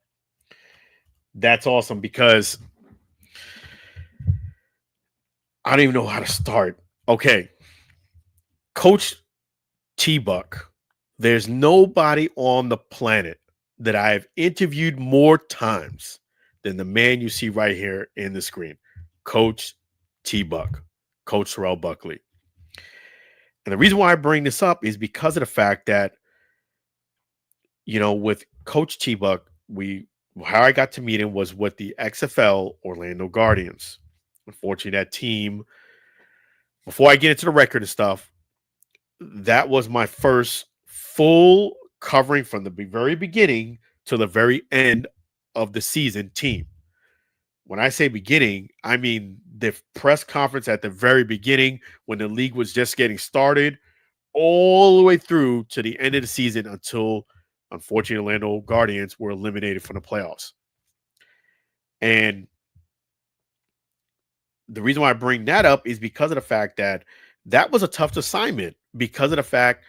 That's awesome because I don't even know how to start. Okay. Coach T Buck, there's nobody on the planet that I've interviewed more times than the man you see right here in the screen, Coach T Buck, Coach Terrell Buckley. And the reason why I bring this up is because of the fact that, with Coach T Buck, how I got to meet him was with the XFL Orlando Guardians. Unfortunately, that team, before I get into the record and stuff, that was my first full covering from the very beginning to the very end of the season team. When I say beginning, I mean the press conference at the very beginning when the league was just getting started, all the way through to the end of the season until, unfortunately, Orlando Guardians were eliminated from the playoffs. And the reason why I bring that up is because of the fact that that was a tough assignment because of the fact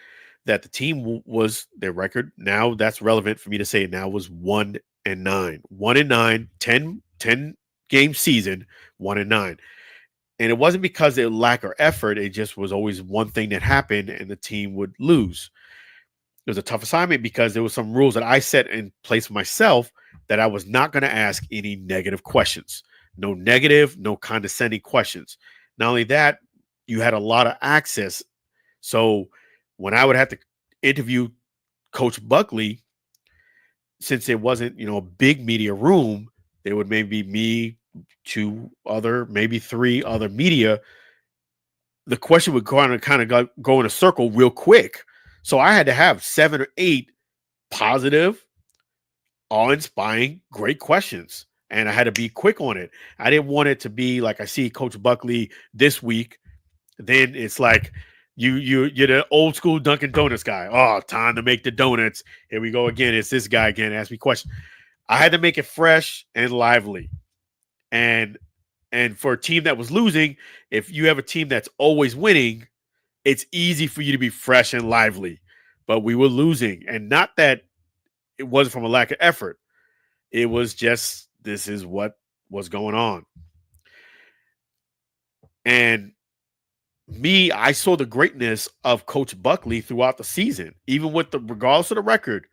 that the team was their record. Now that's relevant for me to say now was 1-9, 1-9, 10 game season, 1-9. And it wasn't because of lack of effort. It just was always one thing that happened and the team would lose. It was a tough assignment because there were some rules that I set in place for myself that I was not going to ask any negative questions. No negative, no condescending questions. Not only that, you had a lot of access. So when I would have to interview Coach Buckley, since it wasn't, a big media room, there would maybe be me, maybe three other media. The question would kind of go in a circle real quick. So I had to have 7 or 8 positive, awe-inspiring, great questions. And I had to be quick on it. I didn't want it to be like I see Coach Buckley this week. Then it's like you're the old school Dunkin' Donuts guy. Oh, time to make the donuts. Here we go again. It's this guy again. Ask me questions. I had to make it fresh and lively. And for a team that was losing, if you have a team that's always winning, it's easy for you to be fresh and lively. But we were losing. And not that it wasn't from a lack of effort. It was just this is what was going on. And I saw the greatness of Coach Buckley throughout the season, even with regardless of the record.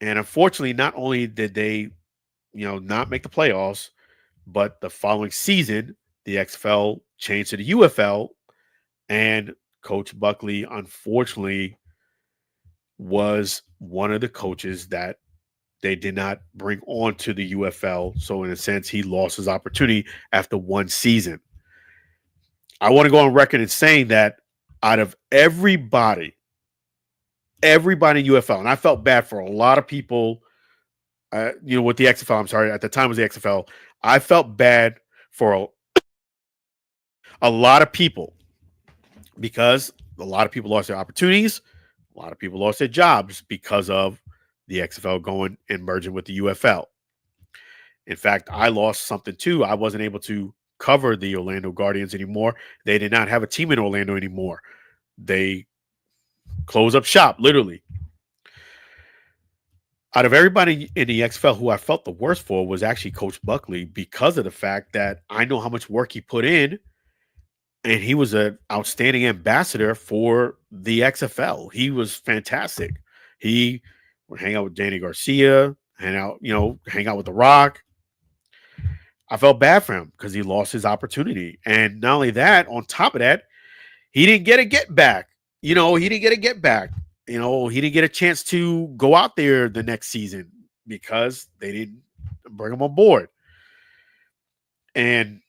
And unfortunately, not only did they, not make the playoffs, but the following season, the XFL changed to the UFL, and Coach Buckley, unfortunately, was one of the coaches that they did not bring on to the UFL. So in a sense, he lost his opportunity after one season. I want to go on record in saying that out of everybody in UFL, and I felt bad for a lot of people, with the XFL, I'm sorry, at the time it was the XFL, I felt bad for a lot of people because a lot of people lost their opportunities. A lot of people lost their jobs because of the XFL going and merging with the UFL. In fact, I lost something too. I wasn't able to cover the Orlando Guardians anymore. They did not have a team in Orlando anymore. They closed up shop, literally. Out of everybody in the XFL who I felt the worst for was actually Coach Buckley because of the fact that I know how much work he put in, and he was an outstanding ambassador for the XFL. He was fantastic. He would hang out with Danny Garcia, hang out with The Rock. I felt bad for him because he lost his opportunity. And not only that, on top of that, he didn't get a get back. He didn't get a get back. He didn't get a chance to go out there the next season because they didn't bring him on board. And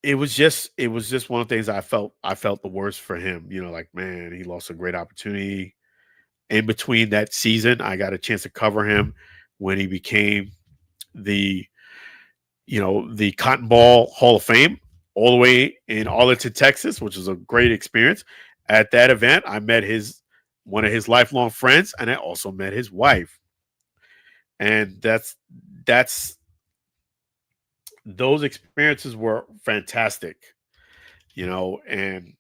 it was just one of the things I felt the worst for him. Like, man, he lost a great opportunity. in between that season, I got a chance to cover him when he became the the Cotton Ball Hall of Fame all the way in Arlington, Texas, which was a great experience. At that event, I met his one of his lifelong friends, and I also met his wife. And that's those experiences were fantastic, and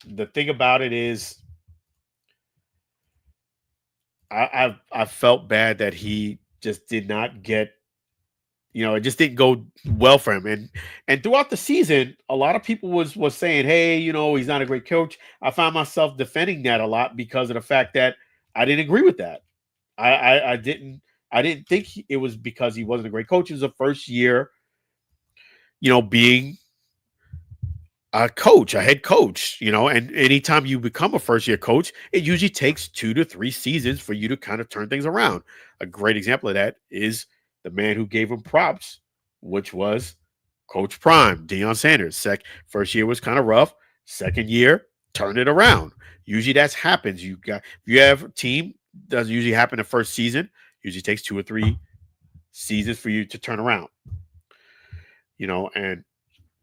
the thing about it is I felt bad that he just did not get, it just didn't go well for him. And throughout the season, a lot of people was saying, hey, he's not a great coach. I found myself defending that a lot because of the fact that I didn't agree with that. I didn't think it was because he wasn't a great coach. It was the first year, being a head coach, and anytime you become a first year coach, it usually takes 2 to 3 seasons for you to kind of turn things around. A great example of that is the man who gave him props, which was Coach Prime, Deion Sanders. First year was kind of rough. Second year, turn it around. Usually that happens. If you have a team, doesn't usually happen the first season. Usually takes 2 or 3 seasons for you to turn around.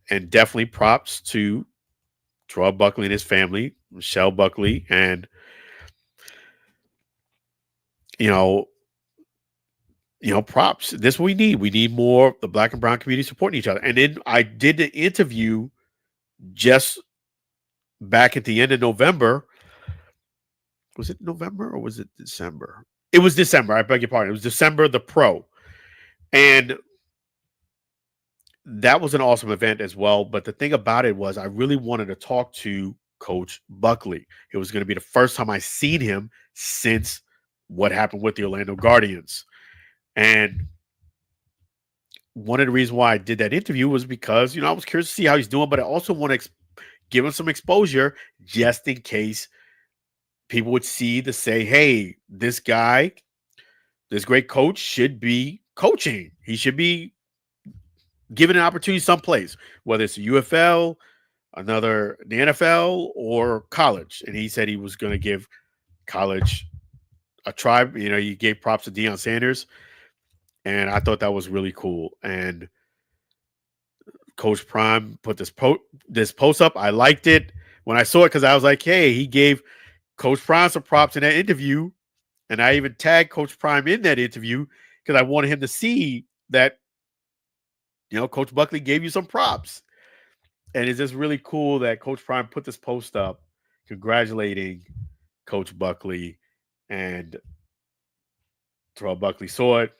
And definitely props to Terrell Buckley and his family, Michelle Buckley, and props. This we need. We need more the Black and brown community supporting each other. And then I did the interview just back at the end of November. Was it November or was it December? It was December. I beg your pardon. It was December, the Pro. And that was an awesome event as well. But the thing about it was I really wanted to talk to Coach Buckley. It was going to be the first time I seen him since what happened with the Orlando Guardians. And one of the reasons why I did that interview was because, I was curious to see how he's doing, but I also want to give him some exposure just in case people would say, hey, this guy, this great coach should be coaching. He should be given an opportunity someplace, whether it's a UFL, the NFL, or college. And he said he was going to give college a try. He gave props to Deion Sanders. And I thought that was really cool. And Coach Prime put this post up. I liked it when I saw it because I was like, hey, he gave Coach Prime some props in that interview. And I even tagged Coach Prime in that interview because I wanted him to see that, Coach Buckley gave you some props. And it's just really cool that Coach Prime put this post up congratulating Coach Buckley. And Terrell Buckley saw it.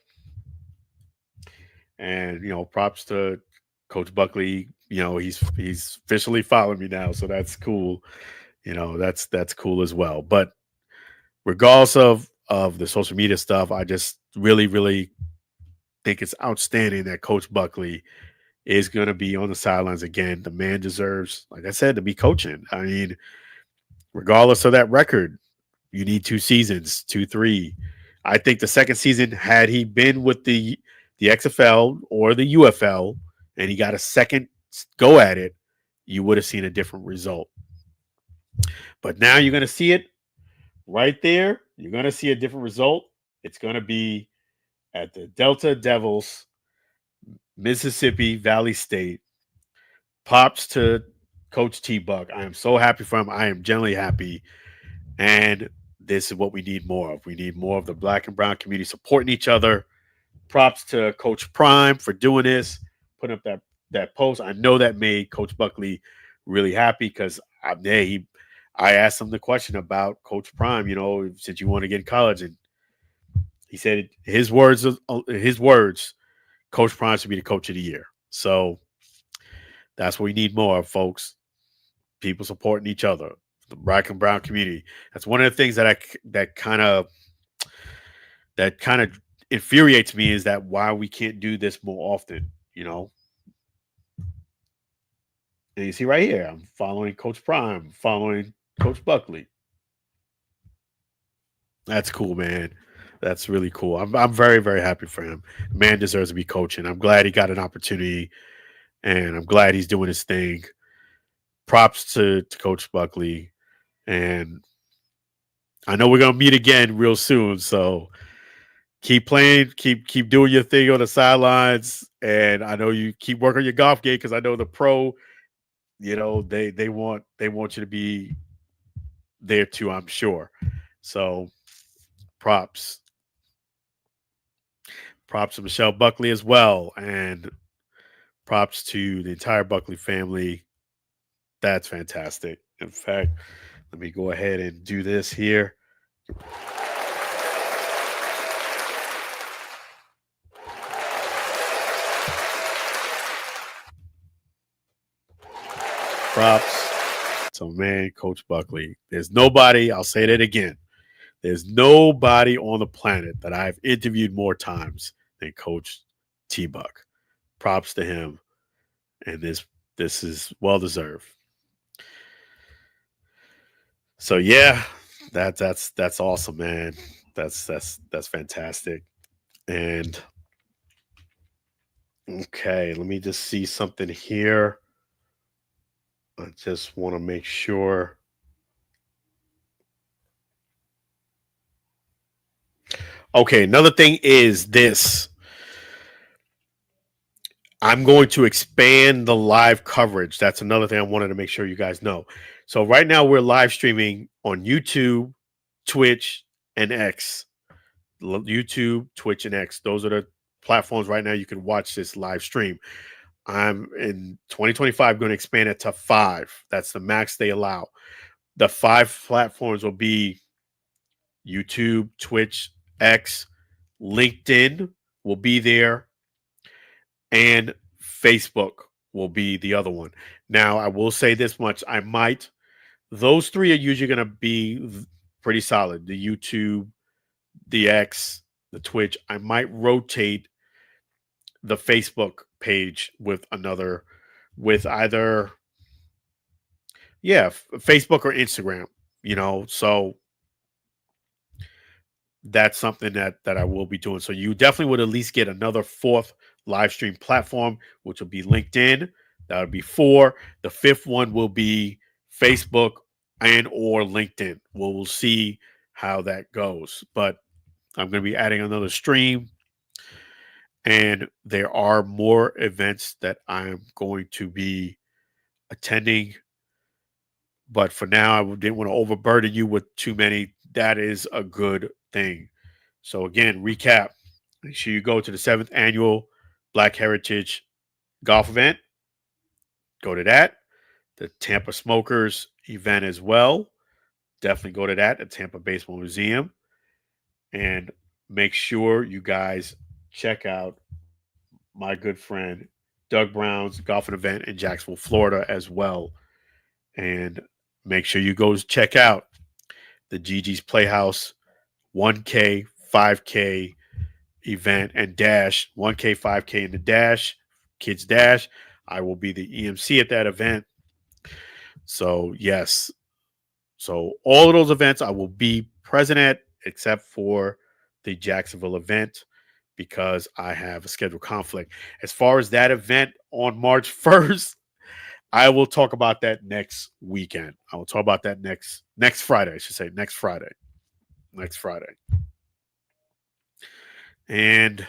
And, props to Coach Buckley. He's officially following me now. So that's cool. That's cool as well. But regardless of the social media stuff, I just really, really think it's outstanding that Coach Buckley is going to be on the sidelines again. The man deserves, like I said, to be coaching. I mean, regardless of that record, you need 2 seasons, 2, 3. I think the second season, had he been with the XFL or the UFL and he got a second go at it, you would have seen a different result. But now you're going to see it right there. You're going to see a different result. It's going to be at the Delta Devils, Mississippi Valley State. Pops to Coach T-Buck. I am so happy for him. I am genuinely happy. And this is what we need more of. We need more of the Black and brown community supporting each other. Props to Coach Prime for doing this, putting up that post. I know that made Coach Buckley really happy because I asked him the question about Coach Prime, since you want to get in college. And he said his words, Coach Prime should be the coach of the year. So that's what we need more of, folks. People supporting each other, the Black and brown community. That's one of the things that kind of infuriates me, is that why we can't do this more often, And you see right here, I'm following Coach Prime, following Coach Buckley. That's cool, man. That's really cool. I'm very, very happy for him. Man deserves to be coaching. I'm glad he got an opportunity, and I'm glad he's doing his thing. Props to Coach Buckley, and I know we're gonna meet again real soon. So keep playing, keep doing your thing on the sidelines, and I know you keep working your golf game because I know the pro, they want you to be there too. I'm sure. So props, props to Michelle Buckley as well, and props to the entire Buckley family. That's fantastic. In fact, let me go ahead and do this here. Props to man, Coach Buckley. There's nobody, I'll say that again. There's nobody on the planet that I've interviewed more times than Coach T Buck. Props to him. And this is well deserved. So yeah, that's awesome, man. That's fantastic. And okay, let me just see something here. I just want to make sure. Okay, another thing is this. I'm going to expand the live coverage. That's another thing I wanted to make sure you guys know. So right now we're live streaming on YouTube, Twitch, and X. YouTube, Twitch, and X. Those are the platforms right now you can watch this live stream. I'm in 2025 going to expand it to 5. That's the max they allow. The 5 platforms will be YouTube, Twitch, X, LinkedIn will be there, and Facebook will be the other one. Now, I will say this much. Those 3 are usually going to be pretty solid. The YouTube, the X, the Twitch. I might rotate the Facebook page with either, Facebook or Instagram, so that's something that I will be doing. So you definitely would at least get another 4th live stream platform, which will be LinkedIn. That would be 4. The 5th one will be Facebook and or LinkedIn. We'll see how that goes. But I'm going to be adding another stream, and there are more events that I'm going to be attending. But for now, I didn't want to overburden you with too many. That is a good thing. So again, recap. Make sure you go to the 7th annual Black Heritage Golf event. Go to that. The Tampa Smokers event as well. Definitely go to that, the Tampa Baseball Museum. And make sure you guys check out my good friend Doug Brown's golfing event in Jacksonville, Florida as well. And make sure you go check out the Gigi's Playhouse 1K, 5K event and dash, 1K, 5K in the dash, kids dash. I will be the EMC at that event. So, yes. So, all of those events I will be present at, except for the Jacksonville event, because I have a scheduled conflict. As far as that event on March 1st, I will talk about that next weekend. I will talk about that next Friday, I should say, next Friday. Next Friday. And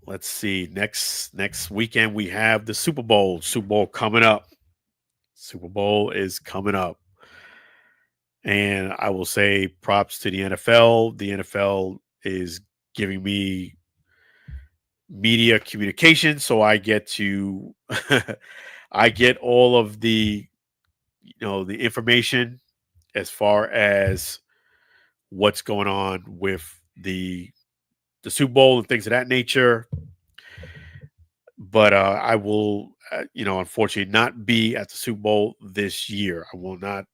let's see, next weekend we have the Super Bowl. Super Bowl coming up. Super Bowl is coming up. And I will say props to the NFL. The NFL is giving me media communication, so I get to I get all of the the information as far as what's going on with the Super Bowl and things of that nature. But I will, unfortunately, not be at the Super Bowl this year. I will not,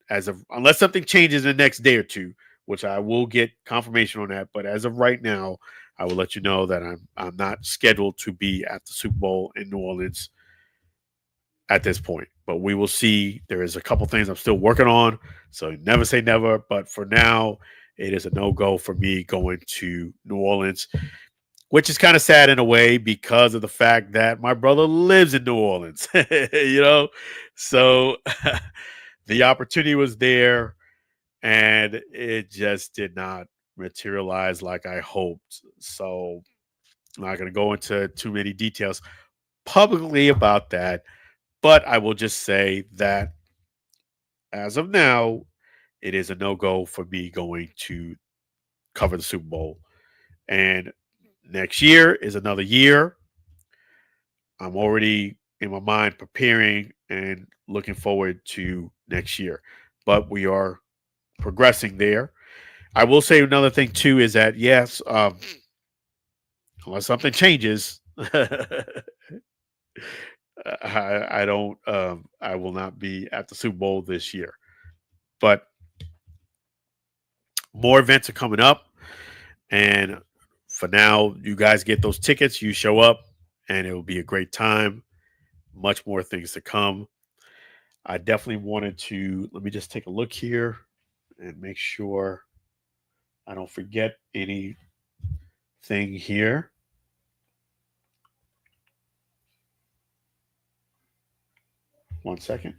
unless something changes in the next day or two, which I will get confirmation on that. But as of right now, I will let you know that I'm not scheduled to be at the Super Bowl in New Orleans at this point. But we will see. There is a couple things I'm still working on, so never say never. But for now, it is a no-go for me going to New Orleans, which is kind of sad in a way because of the fact that my brother lives in New Orleans, So the opportunity was there. and it just did not materialize like I hoped. So I'm not going to go into too many details publicly about that, but I will just say that as of now, it is a no go for me going to cover the Super Bowl. And next year is another year. I'm already in my mind preparing and looking forward to next year. But we are progressing there. I will say another thing too is that yes, unless something changes, I don't. I will not be at the Super Bowl this year. But more events are coming up, and for now, you guys get those tickets. You show up, and it will be a great time. Much more things to come. I definitely wanted to. Let me just take a look here and make sure I don't forget anything here. One second.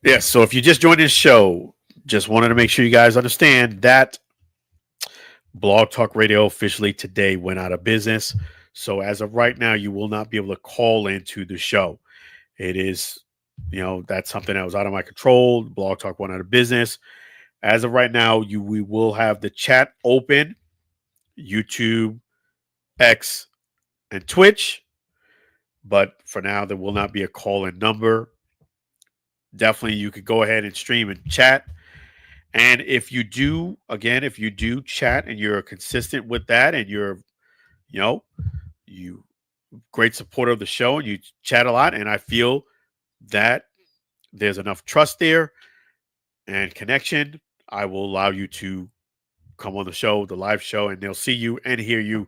Yes. So if you just joined this show, just wanted to make sure you guys understand that Blog Talk Radio officially today went out of business. So as of right now, you will not be able to call into the show. It is, that's something that was out of my control. Blog Talk went out of business. As of right now, we will have the chat open, YouTube, X, and Twitch. But for now, there will not be a call-in number. Definitely, you could go ahead and stream and chat. And if you do, again, if you do chat and you're consistent with that, and you know, you great supporter of the show, and you chat a lot, and I feel that there's enough trust there and connection, I will allow you to come on the show, the live show, and they'll see you and hear you.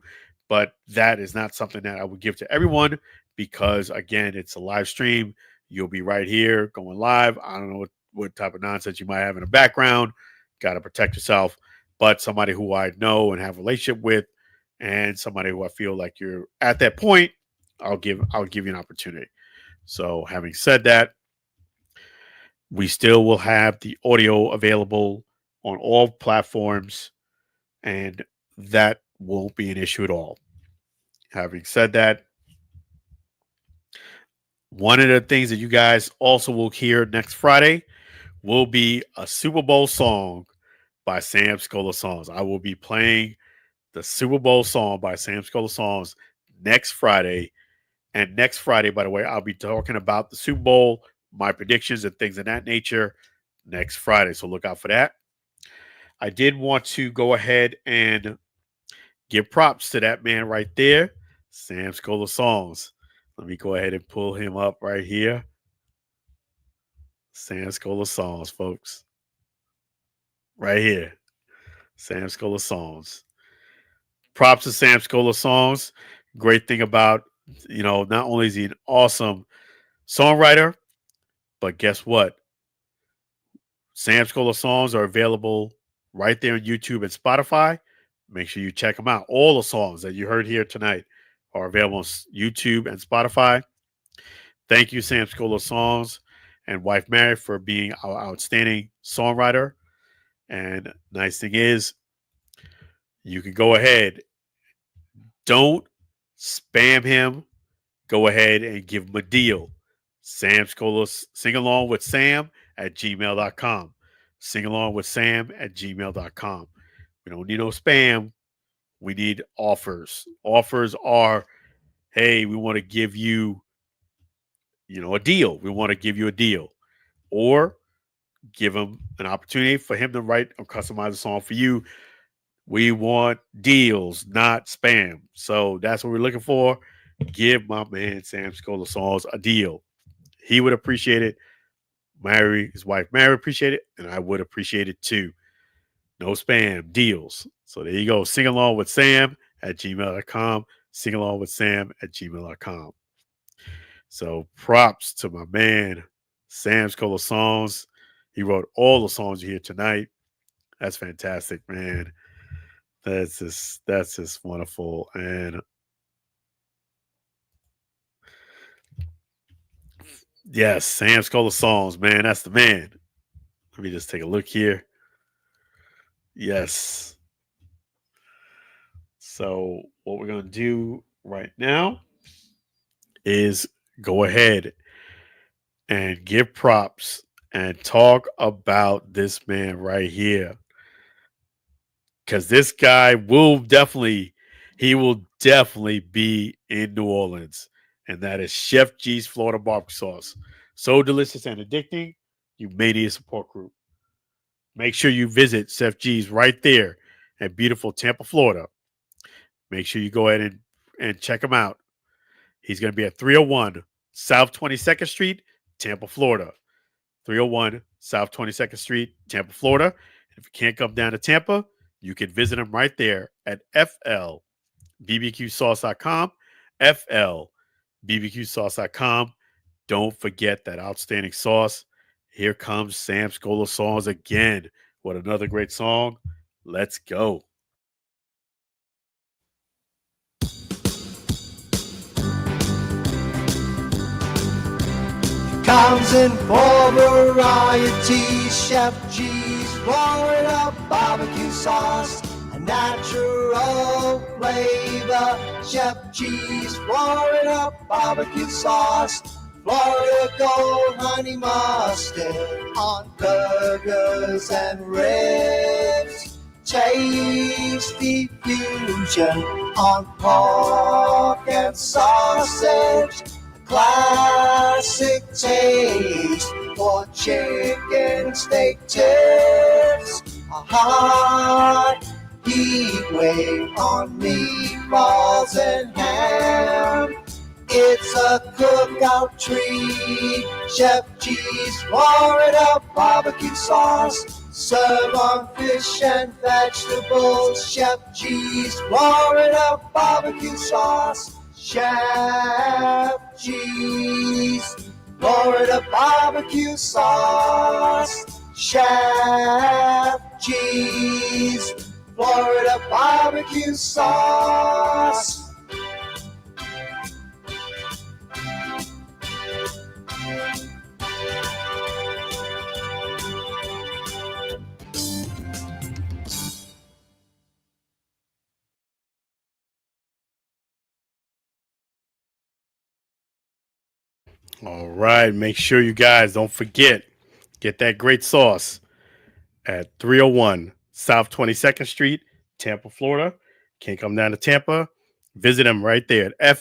But that is not something that I would give to everyone because, again, it's a live stream. You'll be right here going live. I don't know what type of nonsense you might have in the background. Got to protect yourself. But somebody who I know and have a relationship with, and somebody who I feel like you're at that point, I'll give you an opportunity. So, having said that, we still will have the audio available on all platforms, and that won't be an issue at all. Having said that, one of the things that you guys also will hear next Friday will be a Super Bowl song by Sam Scola Songs. I will be playing the Super Bowl song by Sam Scola Songs next Friday. And next Friday, by the way, I'll be talking about the Super Bowl, my predictions, and things of that nature next Friday. So look out for that. I did want to go ahead and give props to that man right there, Sam Scola Songs. Let me go ahead and pull him up right here. Sam Scola Songs, folks. Right here. Sam Scola Songs. Props to Sam Scola Songs. Great thing about, not only is he an awesome songwriter, but guess what? Sam Scola Songs are available right there on YouTube and Spotify. Make sure you check them out. All the songs that you heard here tonight are available on YouTube and Spotify. Thank you, Sam Scola Songs and wife Mary, for being our outstanding songwriter. And nice thing is, you can go ahead. Don't spam him. Go ahead and give him a deal. Sam Scola, sing along with Sam at gmail.com. Sing along with Sam at gmail.com. We don't need no spam. We need offers. Offers are, hey, we want to give you, a deal. We want to give you a deal. Or give him an opportunity for him to write or customize a song for you. We want deals, not spam. So that's what we're looking for. Give my man Sam Scola Songs a deal. He would appreciate it. Mary, his wife Mary, appreciate it, and I would appreciate it too. No spam deals. So there you go. Sing along with Sam at gmail.com. Sing along with Sam at gmail.com. So props to my man, Sam Scola Songs. He wrote all the songs you hear tonight. That's fantastic, man. That's just wonderful. And Yes, Sam Scholar songs, man. That's the man. Let me just take a look here. Yes. So what we're gonna do right now is go ahead and give props and talk about this man right here. Because this guy will definitely be in New Orleans. And that is Chef G's Florida barbecue sauce. So delicious and addicting, you may need a support group. Make sure you visit Chef G's right there in beautiful Tampa, Florida. Make sure you go ahead and check him out. He's going to be at 301 South 22nd Street, Tampa, Florida. 301 South 22nd Street, Tampa, Florida. If you can't come down to Tampa, you can visit him right there at FLBBQSauce.com. FLBBQSauce.com. Don't forget that outstanding sauce. Here comes Sam Scola Songs again with another great song. Let's go. Comes in four varieties. Chef G's Florida barbecue sauce, a natural flavor. Chef G's Florida barbecue sauce, Florida gold honey mustard on burgers and ribs. Tasty fusion on pork and sausage. Classic taste for chicken steak tips. A hot heat wave on meatballs and ham. It's a cookout treat. Chef G's Florida barbecue sauce. Serve on fish and vegetables. Chef G's Florida barbecue sauce. Chef G's Florida barbecue sauce. Chef G's Florida barbecue sauce. All right. Make sure you guys don't forget, get that great sauce at 301 South 22nd Street, Tampa, Florida. Can't come down to Tampa? Visit them right there at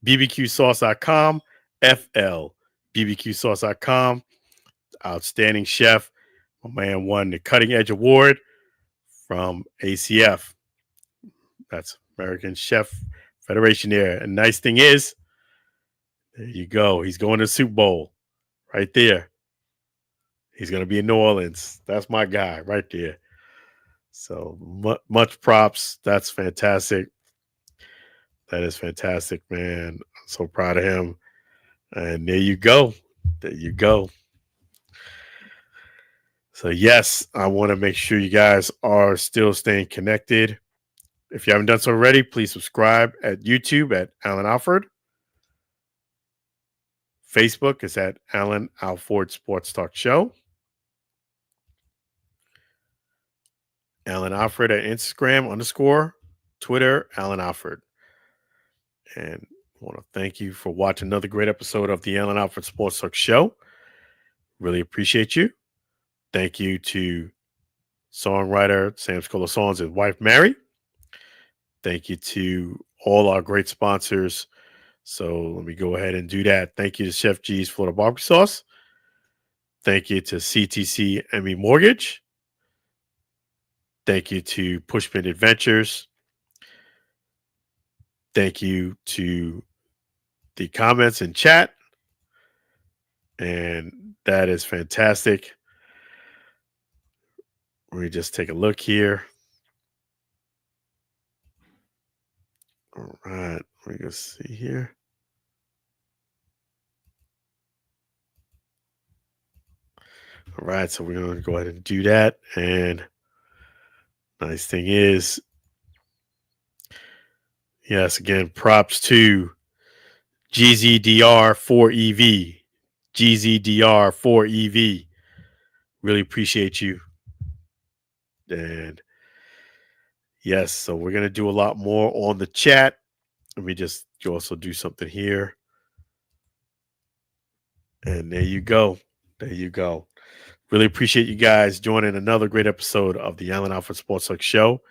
FLBBQSauce.com. FLBBQSauce.com. Outstanding chef. My man won the Cutting Edge Award from ACF. That's American Chef Federation there. And nice thing is, there you go. He's going to the Super Bowl right there. He's going to be in New Orleans. That's my guy right there. So much props. That's fantastic. That is fantastic, man. I'm so proud of him. And there you go. There you go. So, yes, I want to make sure you guys are still staying connected. If you haven't done so already, please subscribe at YouTube at Alan Alford. Facebook is at Alan Alford Sports Talk Show. Alan Alfred at Instagram _ Twitter, Alan Alfred. And I want to thank you for watching another great episode of the Alan Alfred Sports Talk Show. Really appreciate you. Thank you to songwriter Sam Scola Songs and wife Mary. Thank you to all our great sponsors. So let me go ahead and do that. Thank you to Chef G's Florida barbecue sauce. Thank you to CTC ME Mortgage. Thank you to Pushpin Adventures. Thank you to the comments and chat. And that is fantastic. Let me just take a look here. All right. Let me just see here. All right. So we're going to go ahead and do that. And nice thing is, yes, again, props to GZDR4EV. GZDR4EV. Really appreciate you. And yes, so we're going to do a lot more on the chat. Let me just also do something here. And there you go. There you go. Really appreciate you guys joining another great episode of the Allen Alford Sports Talk Show.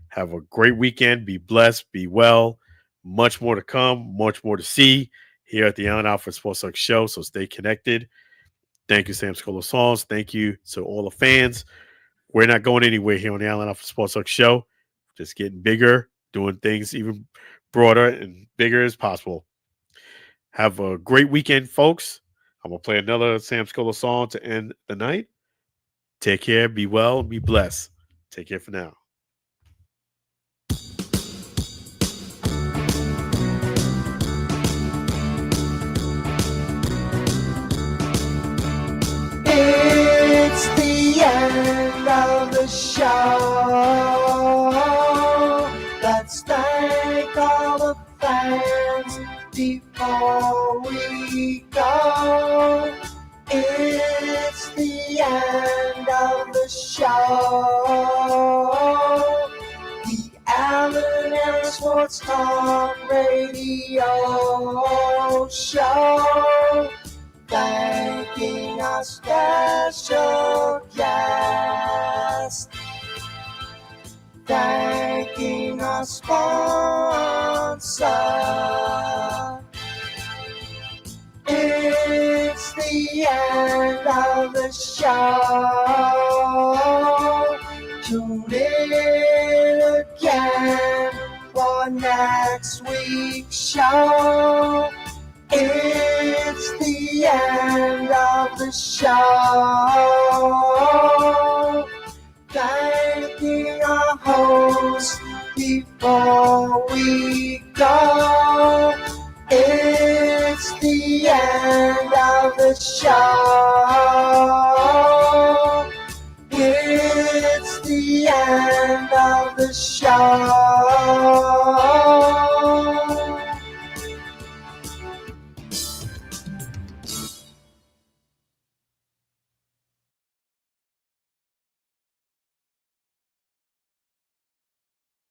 Have a great weekend. Be blessed. Be well. Much more to come. Much more to see here at the Allen Alford Sports Talk Show. So stay connected. Thank you, Sam Scola Songs. Thank you to all the fans. We're not going anywhere here on the Allen Alford Sports Talk Show. Just getting bigger, doing things even broader and bigger as possible. Have a great weekend, folks. I'm going to play another Sam Scola song to end the night. Take care. Be well. Be blessed. Take care for now. It's the end of the show. Let's thank all the fans before we go. It's the end of the show. The Allen Allen Sports Talk Radio Show. Thanking our special guest. Thanking our sponsor. It's the end of the show. Tune in again for next week's show. It's the end of the show. Thanking our host before we go. It's the end of the show. It's the end of the show.